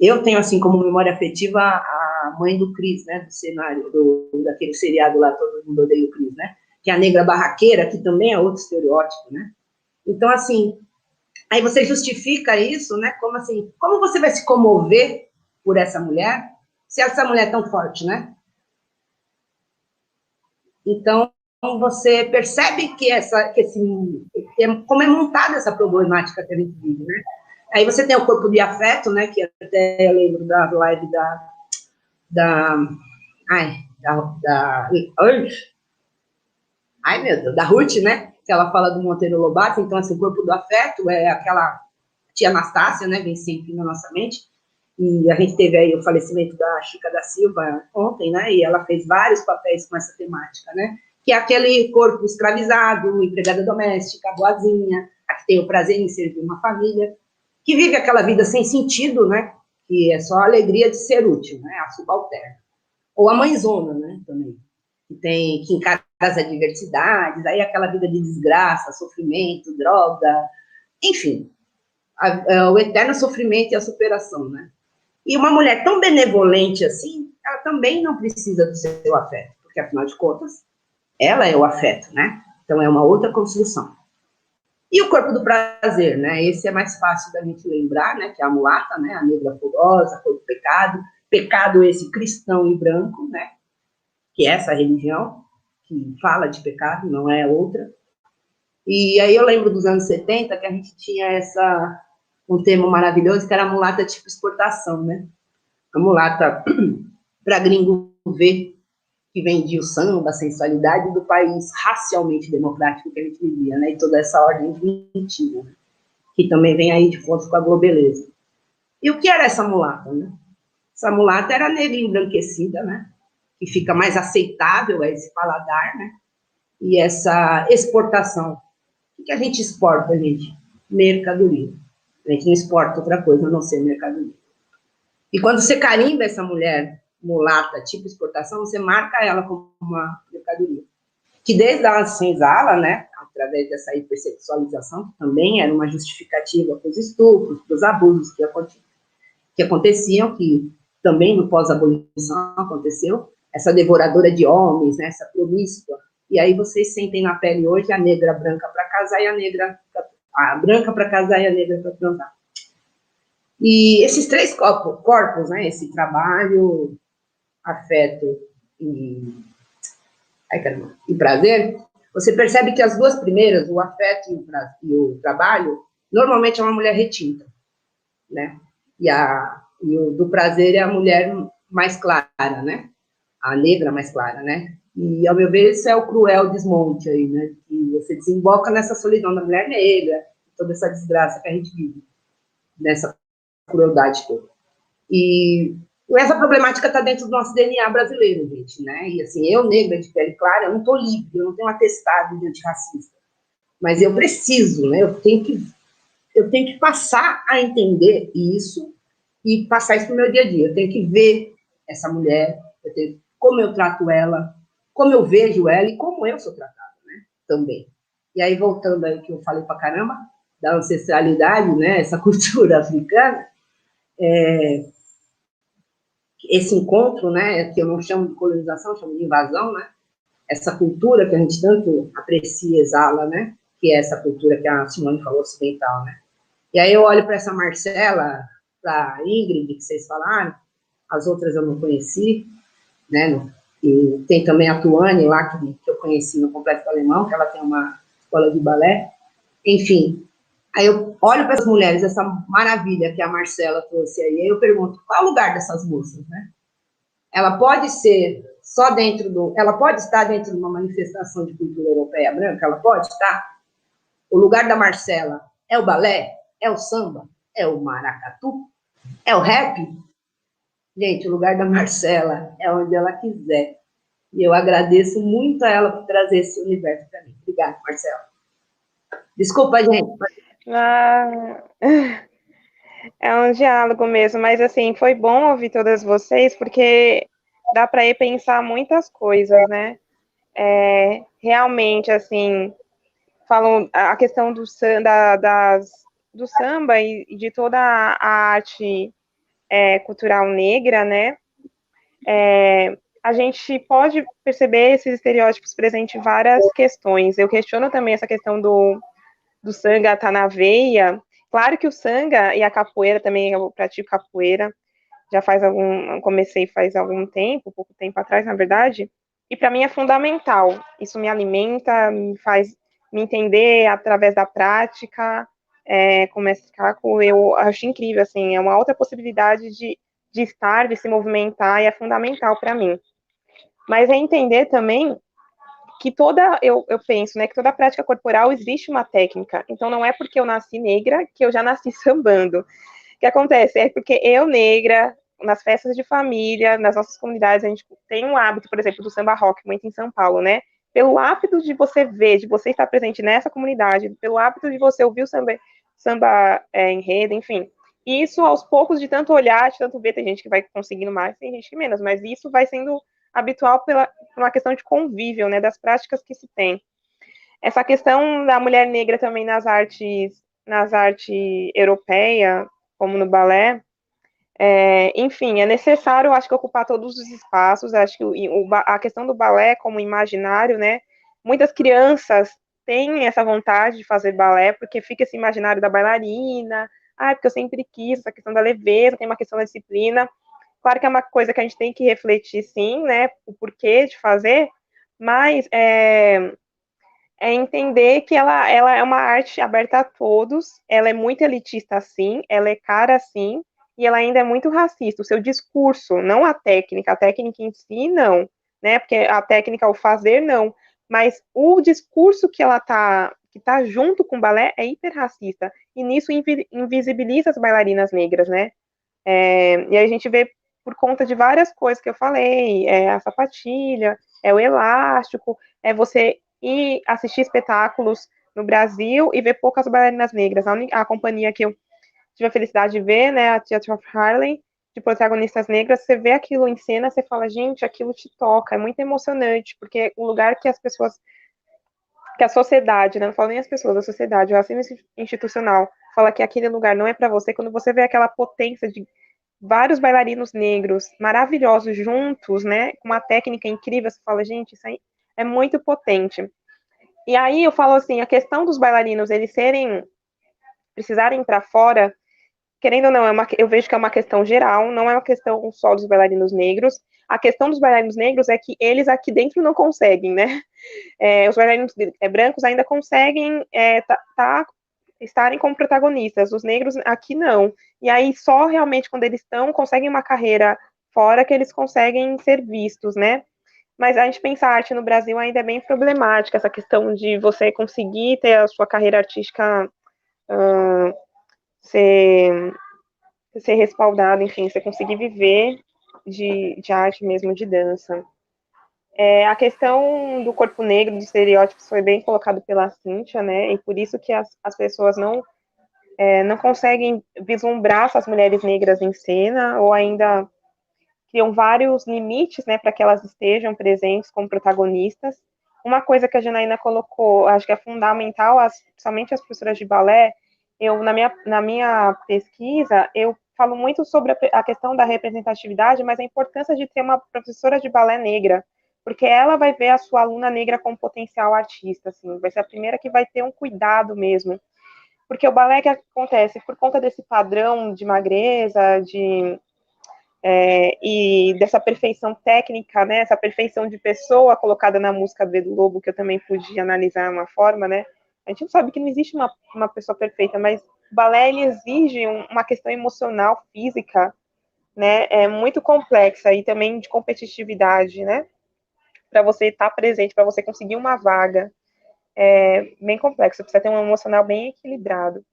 eu tenho, assim, como memória afetiva, a mãe do Chris, né? Do cenário, daquele seriado lá, Todo Mundo Odeia o Chris, né? Que é a negra barraqueira, que também é outro estereótipo, né? Então, assim, aí você justifica isso, né? Como assim, como você vai se comover por essa mulher, se essa mulher é tão forte, né? Então, você percebe como é montada essa problemática que a gente vive, né? Aí você tem o corpo de afeto, né? Que até eu lembro da live da Ruth, né? Que ela fala do Monteiro Lobato. Então, assim, o corpo do afeto é aquela tia Anastácia, né? Vem sempre na nossa mente. E a gente teve aí o falecimento da Chica da Silva ontem, né? E ela fez vários papéis com essa temática, né? Que é aquele corpo escravizado, empregada doméstica, boazinha, a que tem o prazer em servir uma família, que vive aquela vida sem sentido, né? que é só a alegria de ser útil, né? A subalterna. Ou a mãezona, né? Também. Que encara as adversidades, aí aquela vida de desgraça, sofrimento, droga, enfim, o eterno sofrimento e a superação, né? E uma mulher tão benevolente assim, ela também não precisa do seu afeto, porque, afinal de contas, ela é o afeto, né? Então, é uma outra construção. E o corpo do prazer, né? Esse é mais fácil da gente lembrar, né? Que é a mulata, né? A negra furosa, a cor do pecado. Pecado esse cristão e branco, né? Que é essa religião que fala de pecado, não é outra. E aí eu lembro dos anos 70 que a gente tinha um termo maravilhoso, que era a mulata tipo exportação, né? A mulata para gringo ver, que vendia o samba, a sensualidade do país racialmente democrático que a gente vivia, né? E toda essa ordem de mentira, né? Que também vem aí de fontes com a globeleza. E o que era essa mulata, né? Essa mulata era negra embranquecida, né? Que fica mais aceitável a esse paladar, né? E essa exportação. O que a gente exporta, gente? Mercadoria. A gente não exporta outra coisa a não ser mercadoria. E quando você carimba essa mulher mulata, tipo exportação, você marca ela como uma mercadoria. Que desde a senzala, né, através dessa hipersexualização, que também era uma justificativa para os estupros, para os abusos que aconteciam, que também no pós-abolição aconteceu, essa devoradora de homens, né, essa promíscua. E aí vocês sentem na pele hoje a negra branca para casar e a branca para casar e a negra para transar. E esses três corpos, né, esse trabalho, afeto e prazer, você percebe que as duas primeiras, o afeto e o trabalho, normalmente é uma mulher retinta, né? E o do prazer é a mulher mais clara, né? A negra mais clara, né? E, ao meu ver, isso é o cruel desmonte aí, né? Que você desemboca nessa solidão da mulher negra, toda essa desgraça que a gente vive, nessa crueldade toda. E essa problemática está dentro do nosso DNA brasileiro, gente, né? E assim, eu, negra de pele clara, eu não estou livre, eu não tenho um atestado de antirracista. Mas eu preciso, né? Eu tenho que passar a entender isso e passar isso para o meu dia a dia. Eu tenho que ver essa mulher, como eu trato ela, como eu vejo ela e como eu sou tratada, né? Também. E aí, voltando aí que eu falei pra caramba, da ancestralidade, né? Essa cultura africana, esse encontro, né, que eu não chamo de colonização, chamo de invasão, né, essa cultura que a gente tanto aprecia e exala, né, que é essa cultura que a Simone falou, ocidental, né. E aí eu olho para essa Marcela, para a Ingrid, que vocês falaram, as outras eu não conheci, né, e tem também a Tuane lá, que eu conheci no Complexo Alemão, que ela tem uma escola de balé, enfim. Aí eu olho para essas mulheres, essa maravilha que a Marcela trouxe aí, eu pergunto, qual é o lugar dessas moças, né? Ela pode ser só ela pode estar dentro de uma manifestação de cultura europeia branca, ela pode estar? O lugar da Marcela é o balé? É o samba? É o maracatu? É o rap? Gente, o lugar da Marcela é onde ela quiser. E eu agradeço muito a ela por trazer esse universo para mim. Obrigada, Marcela. Desculpa, gente. É um diálogo mesmo, mas assim, foi bom ouvir todas vocês, porque dá para ir pensar muitas coisas, né? Realmente, assim, falam a questão do samba e de toda a arte cultural negra, né? A gente pode perceber esses estereótipos presentes em várias questões. Eu questiono também essa questão do sanga tá na veia. Claro que o sanga e a capoeira também, eu pratico capoeira, comecei faz algum tempo, pouco tempo atrás, na verdade, e para mim é fundamental. Isso me alimenta, me faz me entender através da prática, com o mestre Caco, eu acho incrível, assim, é uma outra possibilidade de estar, de se movimentar, e é fundamental para mim. Mas é entender também que eu penso, né, que toda prática corporal existe uma técnica. Então, não é porque eu nasci negra que eu já nasci sambando. O que acontece? É porque eu, negra, nas festas de família, nas nossas comunidades, a gente tem um hábito, por exemplo, do samba rock, muito em São Paulo, né? Pelo hábito de você ver, de você estar presente nessa comunidade, pelo hábito de você ouvir o samba enredo, enfim. E isso, aos poucos, de tanto olhar, de tanto ver, tem gente que vai conseguindo mais, tem gente que menos, mas isso vai sendo habitual por uma questão de convívio, né, das práticas que se tem. Essa questão da mulher negra também nas artes europeia, como no balé, enfim, é necessário, acho que, ocupar todos os espaços. Acho que a questão do balé como imaginário, né? Muitas crianças têm essa vontade de fazer balé, porque fica esse imaginário da bailarina, porque eu sempre quis, essa questão da leveza, tem uma questão da disciplina. Claro que é uma coisa que a gente tem que refletir, sim, né? O porquê de fazer, mas é entender que ela é uma arte aberta a todos, ela é muito elitista, sim, ela é cara, sim, e ela ainda é muito racista. O seu discurso, não a técnica em si, não, né? Porque a técnica, o fazer, não. Mas o discurso que tá junto com o balé é hiperracista. E nisso invisibiliza as bailarinas negras, né? E aí a gente vê por conta de várias coisas que eu falei, a sapatilha, é o elástico, é você ir assistir espetáculos no Brasil e ver poucas bailarinas negras. A companhia que eu tive a felicidade de ver, né, a Theatre of Harlem, de protagonistas negras, você vê aquilo em cena, você fala, gente, aquilo te toca, é muito emocionante, porque o lugar que as pessoas, que a sociedade, né, não falo nem as pessoas, a sociedade, o racismo institucional, fala que aquele lugar não é para você, quando você vê aquela potência de vários bailarinos negros maravilhosos juntos, né, com uma técnica incrível, você fala, gente, isso aí é muito potente. E aí eu falo assim, a questão dos bailarinos, eles precisarem ir para fora, querendo ou não, eu vejo que é uma questão geral, não é uma questão só dos bailarinos negros. A questão dos bailarinos negros é que eles aqui dentro não conseguem, né? Os bailarinos brancos ainda conseguem estarem como protagonistas, os negros aqui não. E aí só realmente quando eles conseguem uma carreira fora que eles conseguem ser vistos, né? Mas a gente pensa a arte no Brasil ainda é bem problemática, essa questão de você conseguir ter a sua carreira artística ser, ser respaldada, enfim, você conseguir viver de arte mesmo, de dança. A questão do corpo negro, dos estereótipos, foi bem colocado pela Cíntia, né? E por isso que as pessoas não conseguem vislumbrar essas mulheres negras em cena, ou ainda criam vários limites, né, para que elas estejam presentes como protagonistas. Uma coisa que a Janaína colocou, acho que é fundamental, somente as professoras de balé, na minha pesquisa, eu falo muito sobre a questão da representatividade, mas a importância de ter uma professora de balé negra, porque ela vai ver a sua aluna negra como potencial artista, assim, vai ser a primeira que vai ter um cuidado mesmo. Porque o balé que acontece, por conta desse padrão de magreza, e dessa perfeição técnica, né, essa perfeição de pessoa colocada na música do Edu Lobo, que eu também pude analisar uma forma, né, a gente sabe que não existe uma pessoa perfeita, mas o balé, ele exige uma questão emocional, física, né, muito complexa, e também de competitividade, né, para você estar presente, para você conseguir uma vaga, bem complexo, precisa ter um emocional bem equilibrado.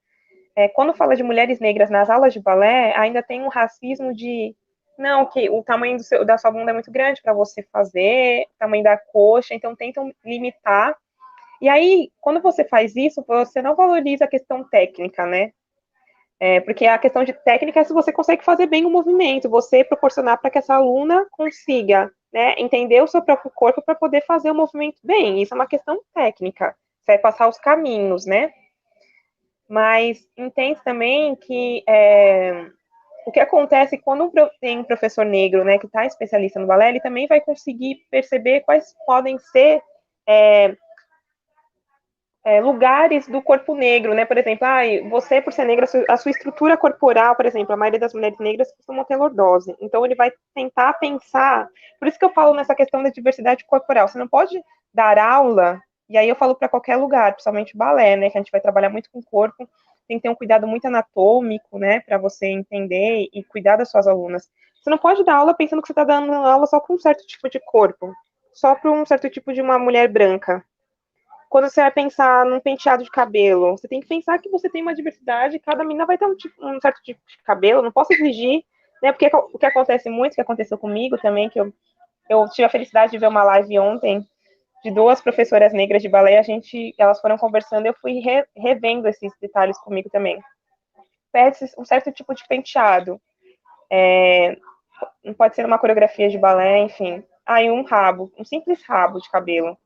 Quando fala de mulheres negras nas aulas de balé, ainda tem um racismo de não, que o tamanho da sua bunda é muito grande para você fazer, o tamanho da coxa, então tentam limitar. E aí, quando você faz isso, você não valoriza a questão técnica, né? Porque a questão de técnica é se você consegue fazer bem o movimento, você proporcionar para que essa aluna consiga, né, entender o seu próprio corpo para poder fazer o movimento bem. Isso é uma questão técnica. Você vai passar os caminhos, né? Mas entende também que o que acontece quando tem um professor negro, né, que está especialista no balé, ele também vai conseguir perceber quais podem ser lugares do corpo negro, né? Por exemplo, você, por ser negra, a sua estrutura corporal, por exemplo, a maioria das mulheres negras costumam ter lordose. Então, ele vai tentar pensar. Por isso que eu falo nessa questão da diversidade corporal. Você não pode dar aula, e aí eu falo para qualquer lugar, principalmente balé, né? Que a gente vai trabalhar muito com o corpo, tem que ter um cuidado muito anatômico, né? Para você entender e cuidar das suas alunas. Você não pode dar aula pensando que você está dando aula só para um certo tipo de corpo, só para um certo tipo de uma mulher branca. Quando você vai pensar num penteado de cabelo, você tem que pensar que você tem uma diversidade, cada menina vai ter um certo tipo de cabelo, não posso exigir, né? Porque o que acontece muito, que aconteceu comigo também, que eu tive a felicidade de ver uma live ontem de duas professoras negras de balé, elas foram conversando, eu fui revendo esses detalhes comigo também. pede um certo tipo de penteado. Não pode ser uma coreografia de balé, enfim. Aí um rabo, um simples rabo de cabelo.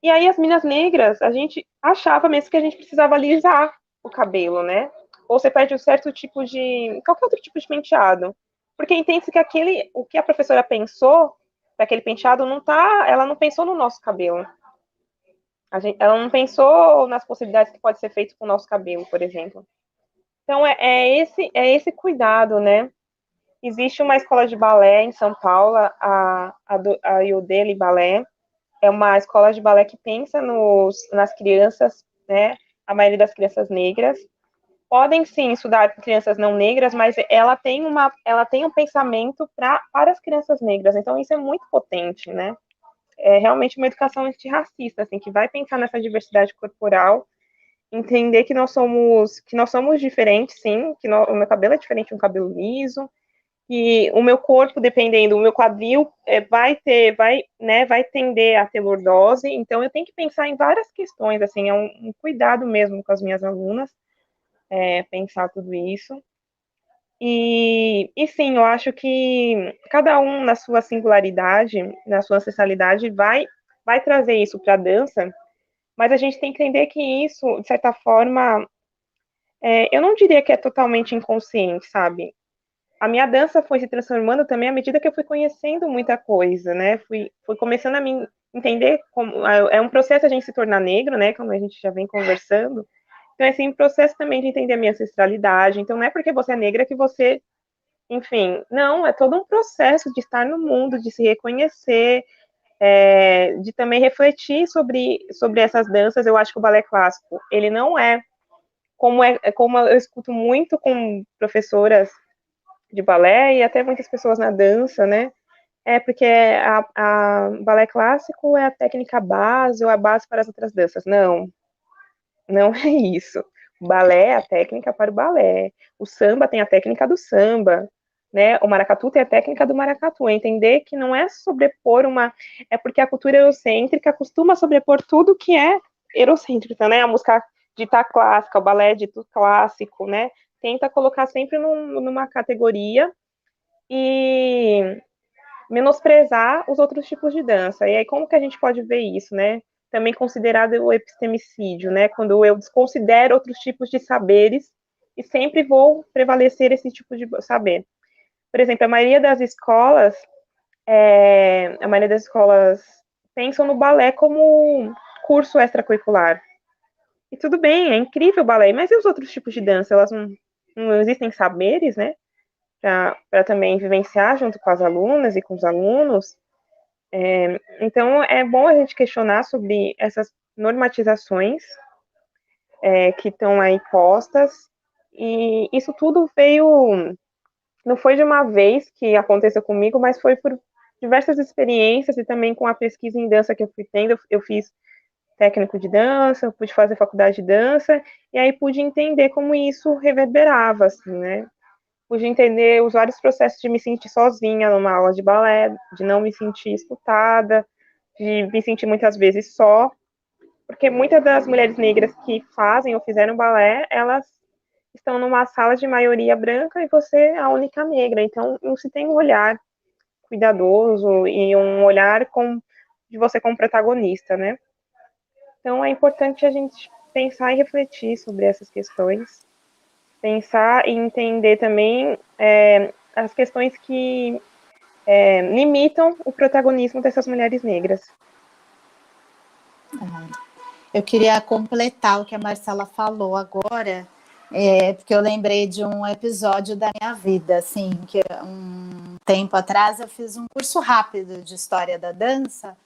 E aí as meninas negras, a gente achava mesmo que a gente precisava alisar o cabelo, né? Ou você pede um certo tipo de... qualquer outro tipo de penteado. Porque entende-se que o que a professora pensou daquele penteado ela não pensou no nosso cabelo. Ela não pensou nas possibilidades que pode ser feito com o nosso cabelo, por exemplo. Então, esse cuidado, né? Existe uma escola de balé em São Paulo, a Iodeli Balé. É uma escola de balé que pensa nas crianças, né? A maioria das crianças negras. Podem, sim, estudar com crianças não negras, mas ela tem um pensamento para as crianças negras. Então, isso é muito potente, né? É realmente uma educação antirracista, assim, que vai pensar nessa diversidade corporal, entender que nós somos diferentes, sim, o meu cabelo é diferente de um cabelo liso, e o meu corpo, dependendo, o meu quadril vai tender a ter lordose, então eu tenho que pensar em várias questões, assim, é um cuidado mesmo com as minhas alunas, pensar tudo isso. E sim, eu acho que cada um na sua singularidade, na sua ancestralidade, vai trazer isso para a dança, mas a gente tem que entender que isso, de certa forma, eu não diria que é totalmente inconsciente, sabe? A minha dança foi se transformando também à medida que eu fui conhecendo muita coisa, né? Fui começando a me entender como é um processo a gente se tornar negro, né? Como a gente já vem conversando. Então, esse processo também de entender a minha ancestralidade. Então, não é porque você é negra que você, enfim, não, é todo um processo de estar no mundo, de se reconhecer, de também refletir sobre essas danças. Eu acho que o balé clássico, ele não como eu escuto muito com professoras de balé e até muitas pessoas na dança, né? Porque a balé clássico é a técnica base ou a base para as outras danças. Não, não é isso. O balé é a técnica para o balé. O samba tem a técnica do samba, né? O maracatu tem a técnica do maracatu. É entender que não é sobrepor é porque a cultura eurocêntrica costuma sobrepor tudo que é eurocêntrica, né? A música dita clássica, o balé dito clássico, né? Tenta colocar sempre numa categoria e menosprezar os outros tipos de dança. E aí, como que a gente pode ver isso, né? Também considerado o epistemicídio, né? Quando eu desconsidero outros tipos de saberes e sempre vou prevalecer esse tipo de saber. Por exemplo, a maioria das escolas pensam no balé como curso extracurricular. E tudo bem, é incrível o balé, mas e os outros tipos de dança? Elas não existem saberes, né? Para também vivenciar junto com as alunas e com os alunos. Então, é bom a gente questionar sobre essas normatizações que estão aí postas, e isso tudo não foi de uma vez que aconteceu comigo, mas foi por diversas experiências e também com a pesquisa em dança que eu fui tendo. Eu fiz técnico de dança, eu pude fazer faculdade de dança, e aí pude entender como isso reverberava, assim, né? Pude entender os vários processos de me sentir sozinha numa aula de balé, de não me sentir escutada, de me sentir muitas vezes só, porque muitas das mulheres negras que fazem ou fizeram balé, elas estão numa sala de maioria branca e você é a única negra, então não se tem um olhar cuidadoso e um olhar de você como protagonista, né? Então é importante a gente pensar e refletir sobre essas questões, pensar e entender também as questões que limitam o protagonismo dessas mulheres negras. Eu queria completar o que a Marcela falou agora, porque eu lembrei de um episódio da minha vida, assim, que um tempo atrás eu fiz um curso rápido de História da Dança,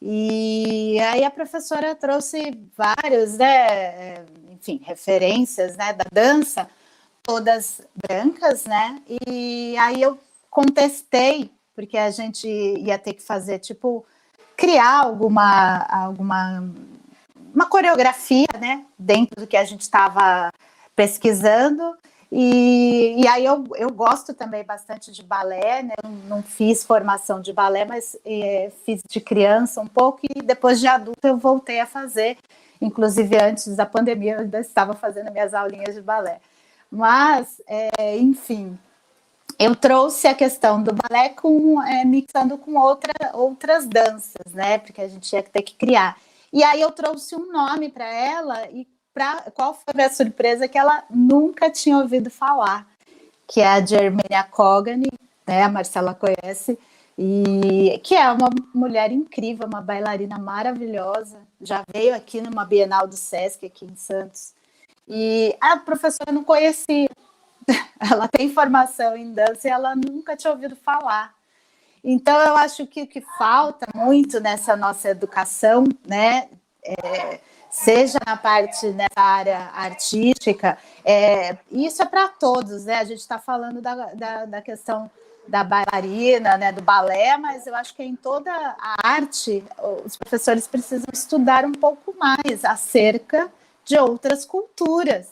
e aí a professora trouxe vários, né, enfim, referências, né, da dança, todas brancas, né, e aí eu contestei, porque a gente ia ter que fazer, tipo, criar uma coreografia, né, dentro do que a gente estava pesquisando, e aí eu gosto também bastante de balé, né, não fiz formação de balé, mas fiz de criança um pouco, e depois de adulta eu voltei a fazer, inclusive antes da pandemia eu ainda estava fazendo minhas aulinhas de balé. Mas, enfim, eu trouxe a questão do balé mixando com outras danças, né? Porque a gente ia ter que criar. E aí eu trouxe um nome para ela, e qual foi a minha surpresa? Que ela nunca tinha ouvido falar, que é a Germania Cogani, né? A Marcela conhece, e que é uma mulher incrível, uma bailarina maravilhosa, já veio aqui numa Bienal do Sesc, aqui em Santos, e a professora não conhecia. Ela tem formação em dança e ela nunca tinha ouvido falar. Então, eu acho que o que falta muito nessa nossa educação, né, seja na parte nessa área artística, isso é para todos, né? A gente está falando da questão da bailarina, né, do balé, mas eu acho que em toda a arte, os professores precisam estudar um pouco mais acerca de outras culturas.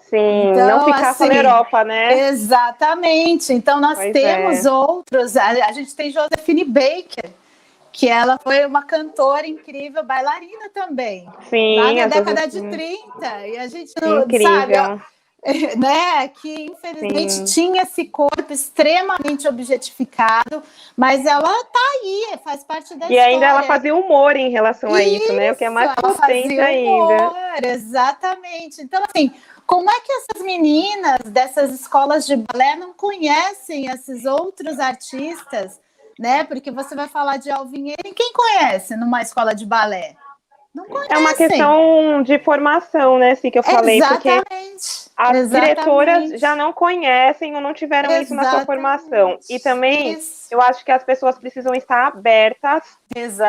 Sim, Então, não ficar só na Europa, né? Exatamente. Então, nós temos outros. A gente tem Josephine Baker, que ela foi uma cantora incrível, bailarina também. Sim, lá na década de 30. E a gente não sabe, né, que infelizmente tinha esse corpo extremamente objetificado, mas ela tá aí, faz parte da história. E ainda ela fazia humor em relação a isso, né? O que é mais potente ainda. Exatamente. Então, assim, como é que essas meninas dessas escolas de balé não conhecem esses outros artistas, né? Porque você vai falar de Alvin Ailey, quem conhece numa escola de balé? Não conhecem. É uma questão de formação, né, assim, que eu falei, Exatamente. Porque as diretoras já não conhecem ou não tiveram isso na sua formação. E também, eu acho que as pessoas precisam estar abertas,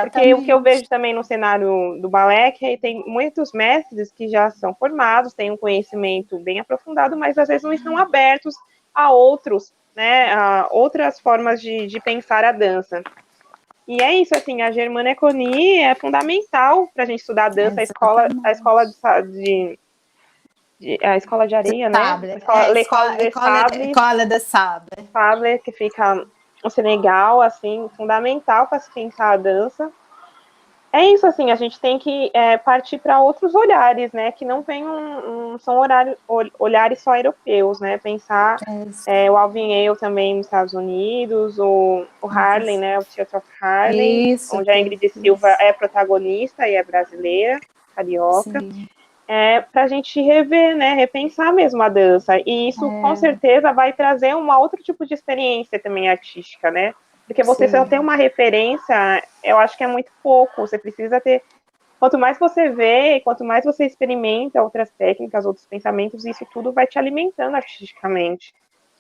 porque o que eu vejo também no cenário do balé é que tem muitos mestres que já são formados, têm um conhecimento bem aprofundado, mas às vezes não estão abertos a outros, né, a outras formas de pensar a dança. E é isso, assim, a Germania Coni é fundamental para a gente estudar dança, a escola de areia, né? Escola de Sable, que fica no Senegal, assim, fundamental para se pensar a dança. É isso, assim, a gente tem que partir para outros olhares, né? Que não venham, são olhares só europeus, né? Pensar o Alvin Ailey também nos Estados Unidos, o Harlem, né? O Theatre of Harlem, onde a Ingrid Silva é protagonista e é brasileira, carioca. Para a gente rever, né? Repensar mesmo a dança. E isso, com certeza, vai trazer um outro tipo de experiência também artística, né? Porque você só tem uma referência, eu acho que é muito pouco. Você precisa ter... Quanto mais você vê, quanto mais você experimenta outras técnicas, outros pensamentos, isso tudo vai te alimentando artisticamente.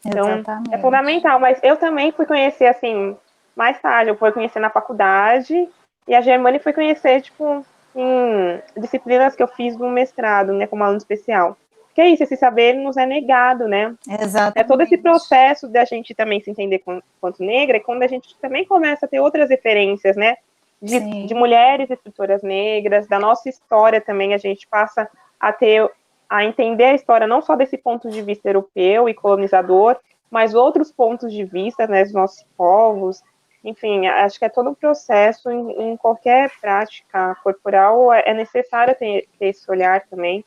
Então, é fundamental. Mas eu também fui conhecer, assim, mais tarde. Eu fui conhecer na faculdade e a Germânia fui conhecer, tipo, em disciplinas que eu fiz no mestrado, né, como aluno especial. Que é isso, esse saber nos é negado, né? Exatamente. É todo esse processo da gente também se entender quanto negra, e quando a gente também começa a ter outras referências, né? De mulheres escritoras negras, da nossa história também, a gente passa a entender a história não só desse ponto de vista europeu e colonizador, mas outros pontos de vista, né, dos nossos povos. Enfim, acho que é todo um processo, em qualquer prática corporal, é necessário ter esse olhar também.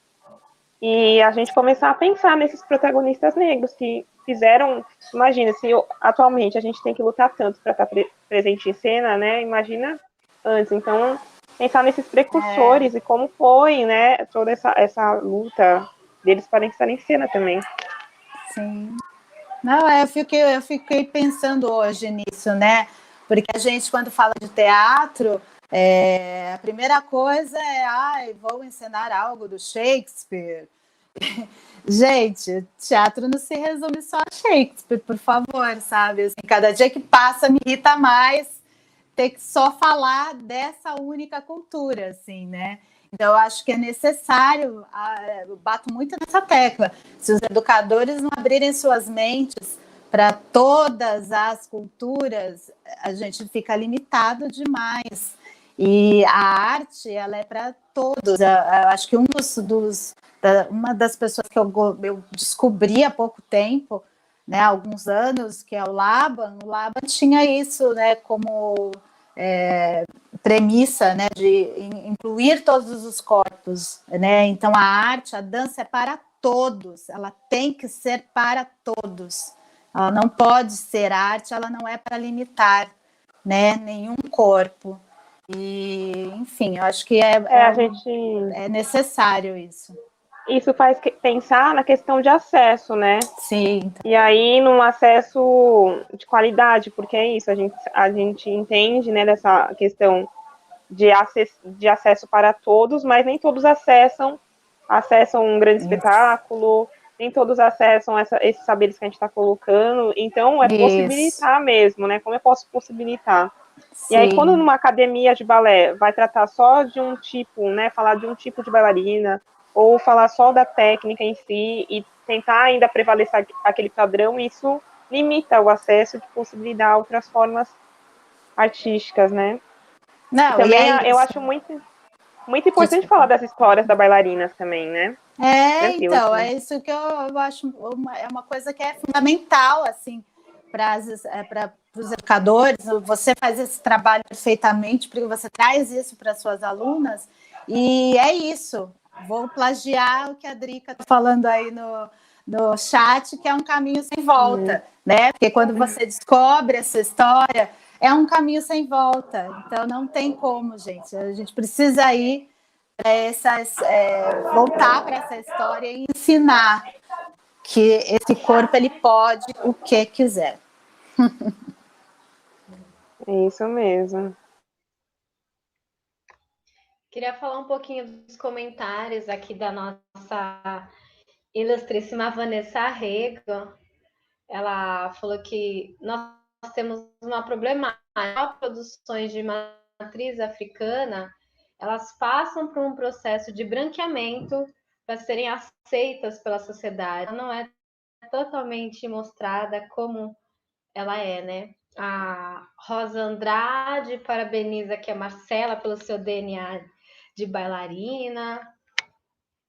E a gente começar a pensar nesses protagonistas negros que fizeram... Imagina, se atualmente a gente tem que lutar tanto para estar presente em cena, né? Imagina antes. Então, pensar nesses precursores e como foi, né? Toda essa luta deles para estar em cena também. Sim. Não, eu fiquei pensando hoje nisso, né? Porque a gente, quando fala de teatro, a primeira coisa é, vou encenar algo do Shakespeare. Gente, teatro não se resume só a Shakespeare, por favor, sabe? Assim, cada dia que passa me irrita mais ter que só falar dessa única cultura, assim, né? Então, eu acho que é necessário, eu bato muito nessa tecla, se os educadores não abrirem suas mentes para todas as culturas, a gente fica limitado demais. E a arte, ela é para todos. Eu acho que uma das pessoas que eu descobri há pouco tempo, né, há alguns anos, que é o Laban tinha isso, né, como premissa, né, de incluir todos os corpos, né? Então a arte, a dança é para todos, ela tem que ser para todos. Ela não pode ser arte, ela não é para limitar, né, nenhum corpo. E, enfim, eu acho que é necessário isso. Isso faz pensar na questão de acesso, né? Sim. E aí, num acesso de qualidade, porque é isso, a gente entende, né, dessa questão de acesso para todos, mas nem todos acessam um grande espetáculo, nem todos acessam esses saberes que a gente está colocando. Então, é possibilitar mesmo, né? Como eu posso possibilitar? Sim. E aí, quando numa academia de balé vai tratar só de um tipo, né? Falar de um tipo de bailarina, ou falar só da técnica em si, e tentar ainda prevalecer aquele padrão, isso limita o acesso de possibilitar outras formas artísticas, né? Não, e também eu acho muito importante falar das histórias das bailarinas também, né? Então, é isso que eu acho é uma coisa que é fundamental, assim, para os educadores. Você faz esse trabalho perfeitamente, porque você traz isso para suas alunas, e é isso. Vou plagiar o que a Drica está falando aí no chat, que é um caminho sem volta, né? Porque quando você descobre essa história, é um caminho sem volta. Então, não tem como, gente. A gente precisa ir voltar para essa história e ensinar que esse corpo ele pode o que quiser. É isso mesmo. Queria falar um pouquinho dos comentários aqui da nossa ilustríssima Vanessa Arrego. Ela falou que nós temos uma problemática. As produções de matriz africana, elas passam por um processo de branqueamento para serem aceitas pela sociedade. Ela não é totalmente mostrada como ela é, né? A Rosa Andrade parabeniza aqui a Marcela pelo seu DNA de bailarina.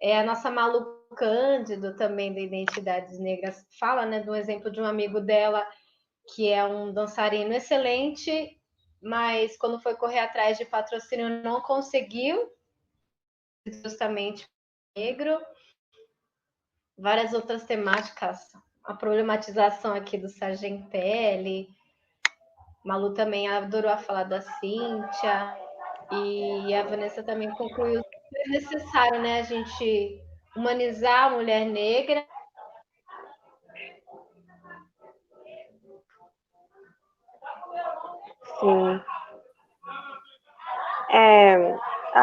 A nossa Malu Cândido, também da Identidades Negras, fala, né, de um exemplo de um amigo dela que é um dançarino excelente, mas quando foi correr atrás de patrocínio não conseguiu, justamente negro. Várias outras temáticas, a problematização aqui do Sargentelli. Malu também adorou falar da Cíntia, e a Vanessa também concluiu que é necessário, né, a gente humanizar a mulher negra. Sim.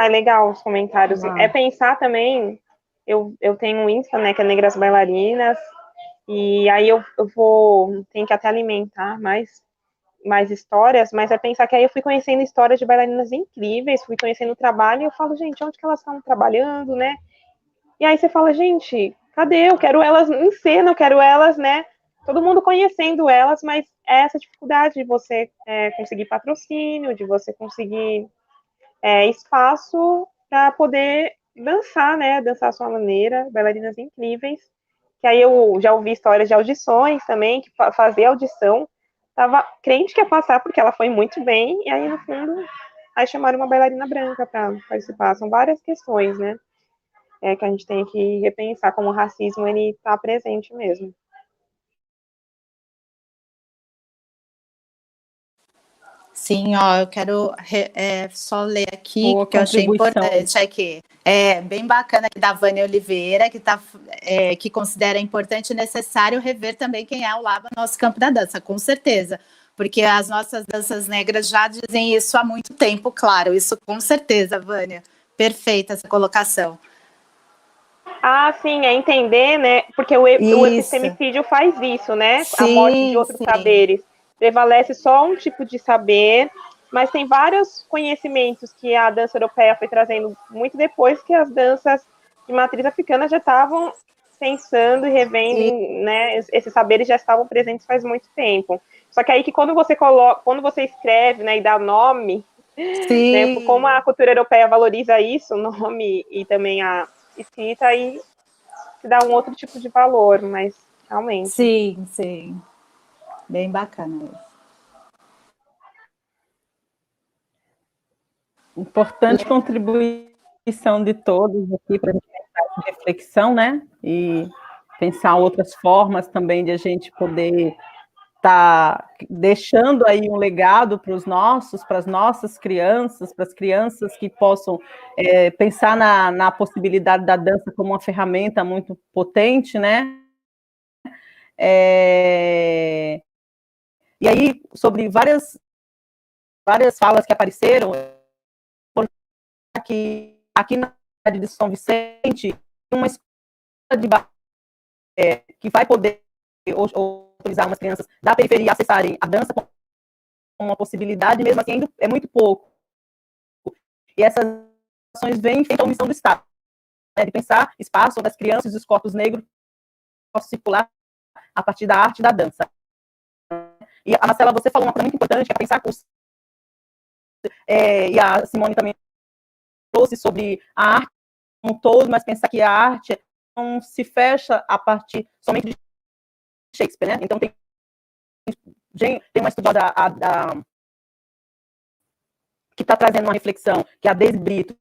Legal os comentários. É pensar também, eu tenho um Insta, né, que é Negras Bailarinas, e aí eu tenho que até alimentar mais histórias, mas é pensar que aí eu fui conhecendo histórias de bailarinas incríveis, fui conhecendo o trabalho, e eu falo, gente, onde que elas estão trabalhando, né? E aí você fala, gente, cadê? Eu quero elas em cena, eu quero elas, né? Todo mundo conhecendo elas, mas é essa dificuldade de você conseguir patrocínio, de você conseguir espaço para poder dançar, né? Dançar à sua maneira, bailarinas incríveis. Que aí eu já ouvi histórias de audições também, que fazer audição, tava crente que ia passar porque ela foi muito bem, e aí no fundo, aí chamaram uma bailarina branca para participar. São várias questões, né? Que a gente tem que repensar como o racismo ele está presente mesmo. Sim, ó, eu quero só ler aqui, que eu achei importante aqui. É bem bacana aqui da Vânia Oliveira, que considera importante e necessário rever também quem é o Laba no nosso campo da dança, com certeza. Porque as nossas danças negras já dizem isso há muito tempo, claro. Isso com certeza, Vânia. Perfeita essa colocação. Sim, é entender, né? Porque o epistemicídio faz isso, né? Sim, a morte de outros saberes. Prevalece só um tipo de saber, mas tem vários conhecimentos que a dança europeia foi trazendo muito depois que as danças de matriz africana já estavam pensando e revendo, né? Esses saberes já estavam presentes faz muito tempo. Só que aí que quando você escreve, né, e dá nome, né, como a cultura europeia valoriza isso, o nome e também a escrita, aí se dá um outro tipo de valor, mas realmente. Sim, sim. Bem bacana isso. Importante contribuição de todos aqui para a gente pensar de reflexão, né? E pensar outras formas também de a gente poder estar deixando aí um legado para as nossas crianças, para as crianças que possam pensar na possibilidade da dança como uma ferramenta muito potente, né? E aí, sobre várias falas que apareceram, aqui na cidade de São Vicente, uma escola de que vai poder autorizar umas crianças da periferia a acessarem a dança como uma possibilidade, mesmo assim ainda é muito pouco. E essas ações vêm feito a missão do Estado, né, de pensar espaço onde as crianças e os corpos negros possam circular a partir da arte e da dança. E a Marcela, você falou uma coisa muito importante, que é pensar e a Simone também trouxe sobre a arte como um todo, mas pensar que a arte não se fecha a partir somente de Shakespeare, né? Então tem uma estudiosa que está trazendo uma reflexão, que é a Deise Brito,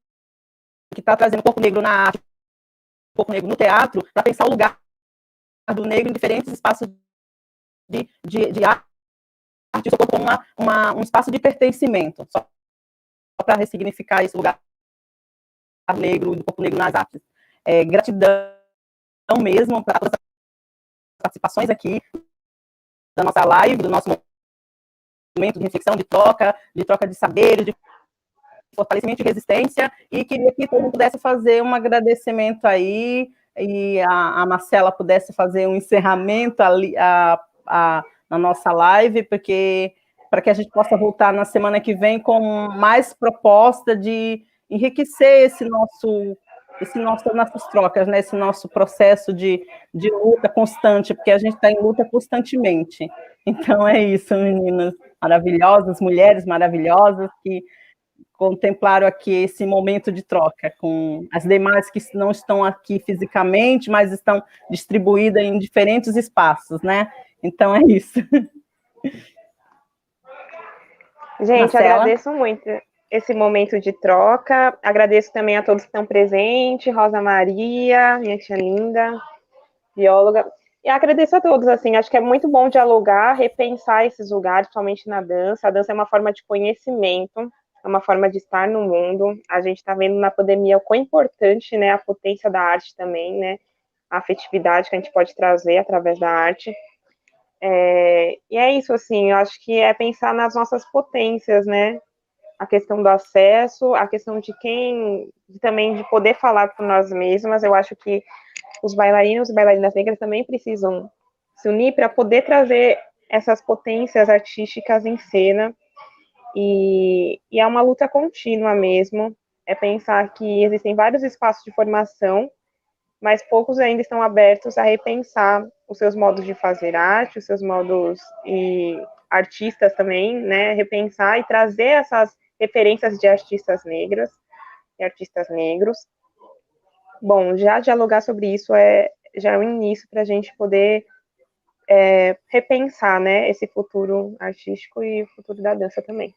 que está trazendo o corpo negro na arte, o corpo negro no teatro, para pensar o lugar do negro em diferentes espaços de arte, o seu corpo como um espaço de pertencimento, só para ressignificar esse lugar negro, do corpo negro nas artes. Gratidão mesmo para todas as participações aqui da nossa live, do nosso momento de reflexão, de troca de saberes, de fortalecimento e resistência, e queria que todo mundo pudesse fazer um agradecimento aí, e a Marcela pudesse fazer um encerramento ali, na nossa live, porque para que a gente possa voltar na semana que vem com mais proposta de enriquecer nossas trocas, né? Esse nosso processo de luta constante, porque a gente está em luta constantemente. Então é isso, meninas maravilhosas, mulheres maravilhosas que contemplaram aqui esse momento de troca com as demais que não estão aqui fisicamente, mas estão distribuídas em diferentes espaços, né? Então é isso. Gente, Marcela? agradeço muito esse momento de troca. Agradeço também a todos que estão presentes, Rosa Maria, minha tia linda, bióloga. E agradeço a todos, assim, acho que é muito bom dialogar, repensar esses lugares, principalmente na dança. A dança é uma forma de conhecimento, é uma forma de estar no mundo. A gente está vendo na pandemia o quão importante, né, a potência da arte também, né, a afetividade que a gente pode trazer através da arte. E é isso, assim, eu acho que é pensar nas nossas potências, né, a questão do acesso, a questão também de poder falar por nós mesmas. Eu acho que os bailarinos e bailarinas negras também precisam se unir para poder trazer essas potências artísticas em cena, e é uma luta contínua mesmo, é pensar que existem vários espaços de formação, mas poucos ainda estão abertos a repensar os seus modos de fazer arte, os seus modos, e artistas também, né, repensar e trazer essas referências de artistas negras e artistas negros. Bom, já dialogar sobre isso já é um início para a gente poder repensar, né, esse futuro artístico e o futuro da dança também.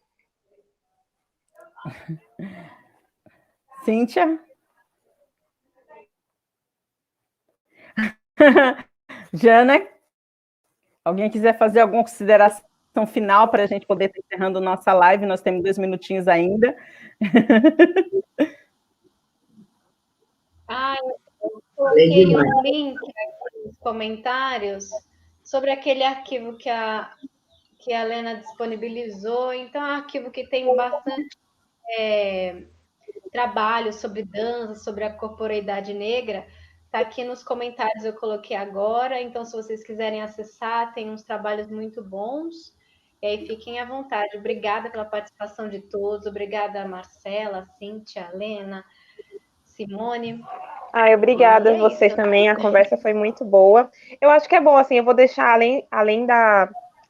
Cíntia? Jana? Alguém quiser fazer alguma consideração final para a gente poder estar encerrando nossa live? Nós temos 2 minutinhos ainda. Eu coloquei um link aqui nos comentários sobre aquele arquivo que a Lena disponibilizou. Então, é um arquivo que tem bastante trabalho sobre dança, sobre a corporeidade negra. Está aqui nos comentários, eu coloquei agora. Então, se vocês quiserem acessar, tem uns trabalhos muito bons. E aí, fiquem à vontade. Obrigada pela participação de todos. Obrigada, Marcela, Cíntia, Lena, Simone. Obrigada a vocês também, a conversa foi muito boa. Eu acho que é bom, assim, eu vou deixar, além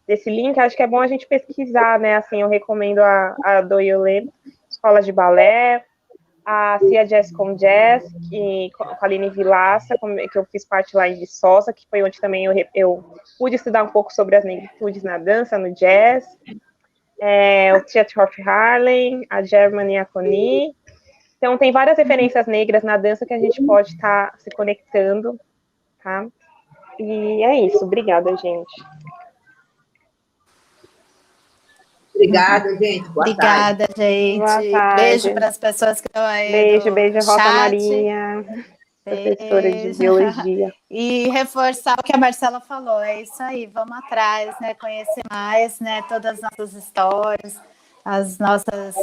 desse link, acho que é bom a gente pesquisar, né, assim, eu recomendo a Doyolê, Escola de Balé, a Cia Jazz com Jazz, com a Aline Vilaça, que eu fiz parte lá em Viçosa, que foi onde também eu pude estudar um pouco sobre as negritudes na dança, no jazz, o Theatre of Harlem, a Germany Aconi. Então, tem várias referências negras na dança que a gente pode estar se conectando, tá? E é isso. Obrigada, gente. Obrigada, gente. Obrigada, gente. Boa tarde. Beijo para as pessoas que estão aí. Beijo, no beijo, chat. Rosa Maria, professora de biologia. E reforçar o que a Marcela falou, é isso aí, vamos atrás, né? Conhecer mais, né? Todas as nossas histórias, as nossas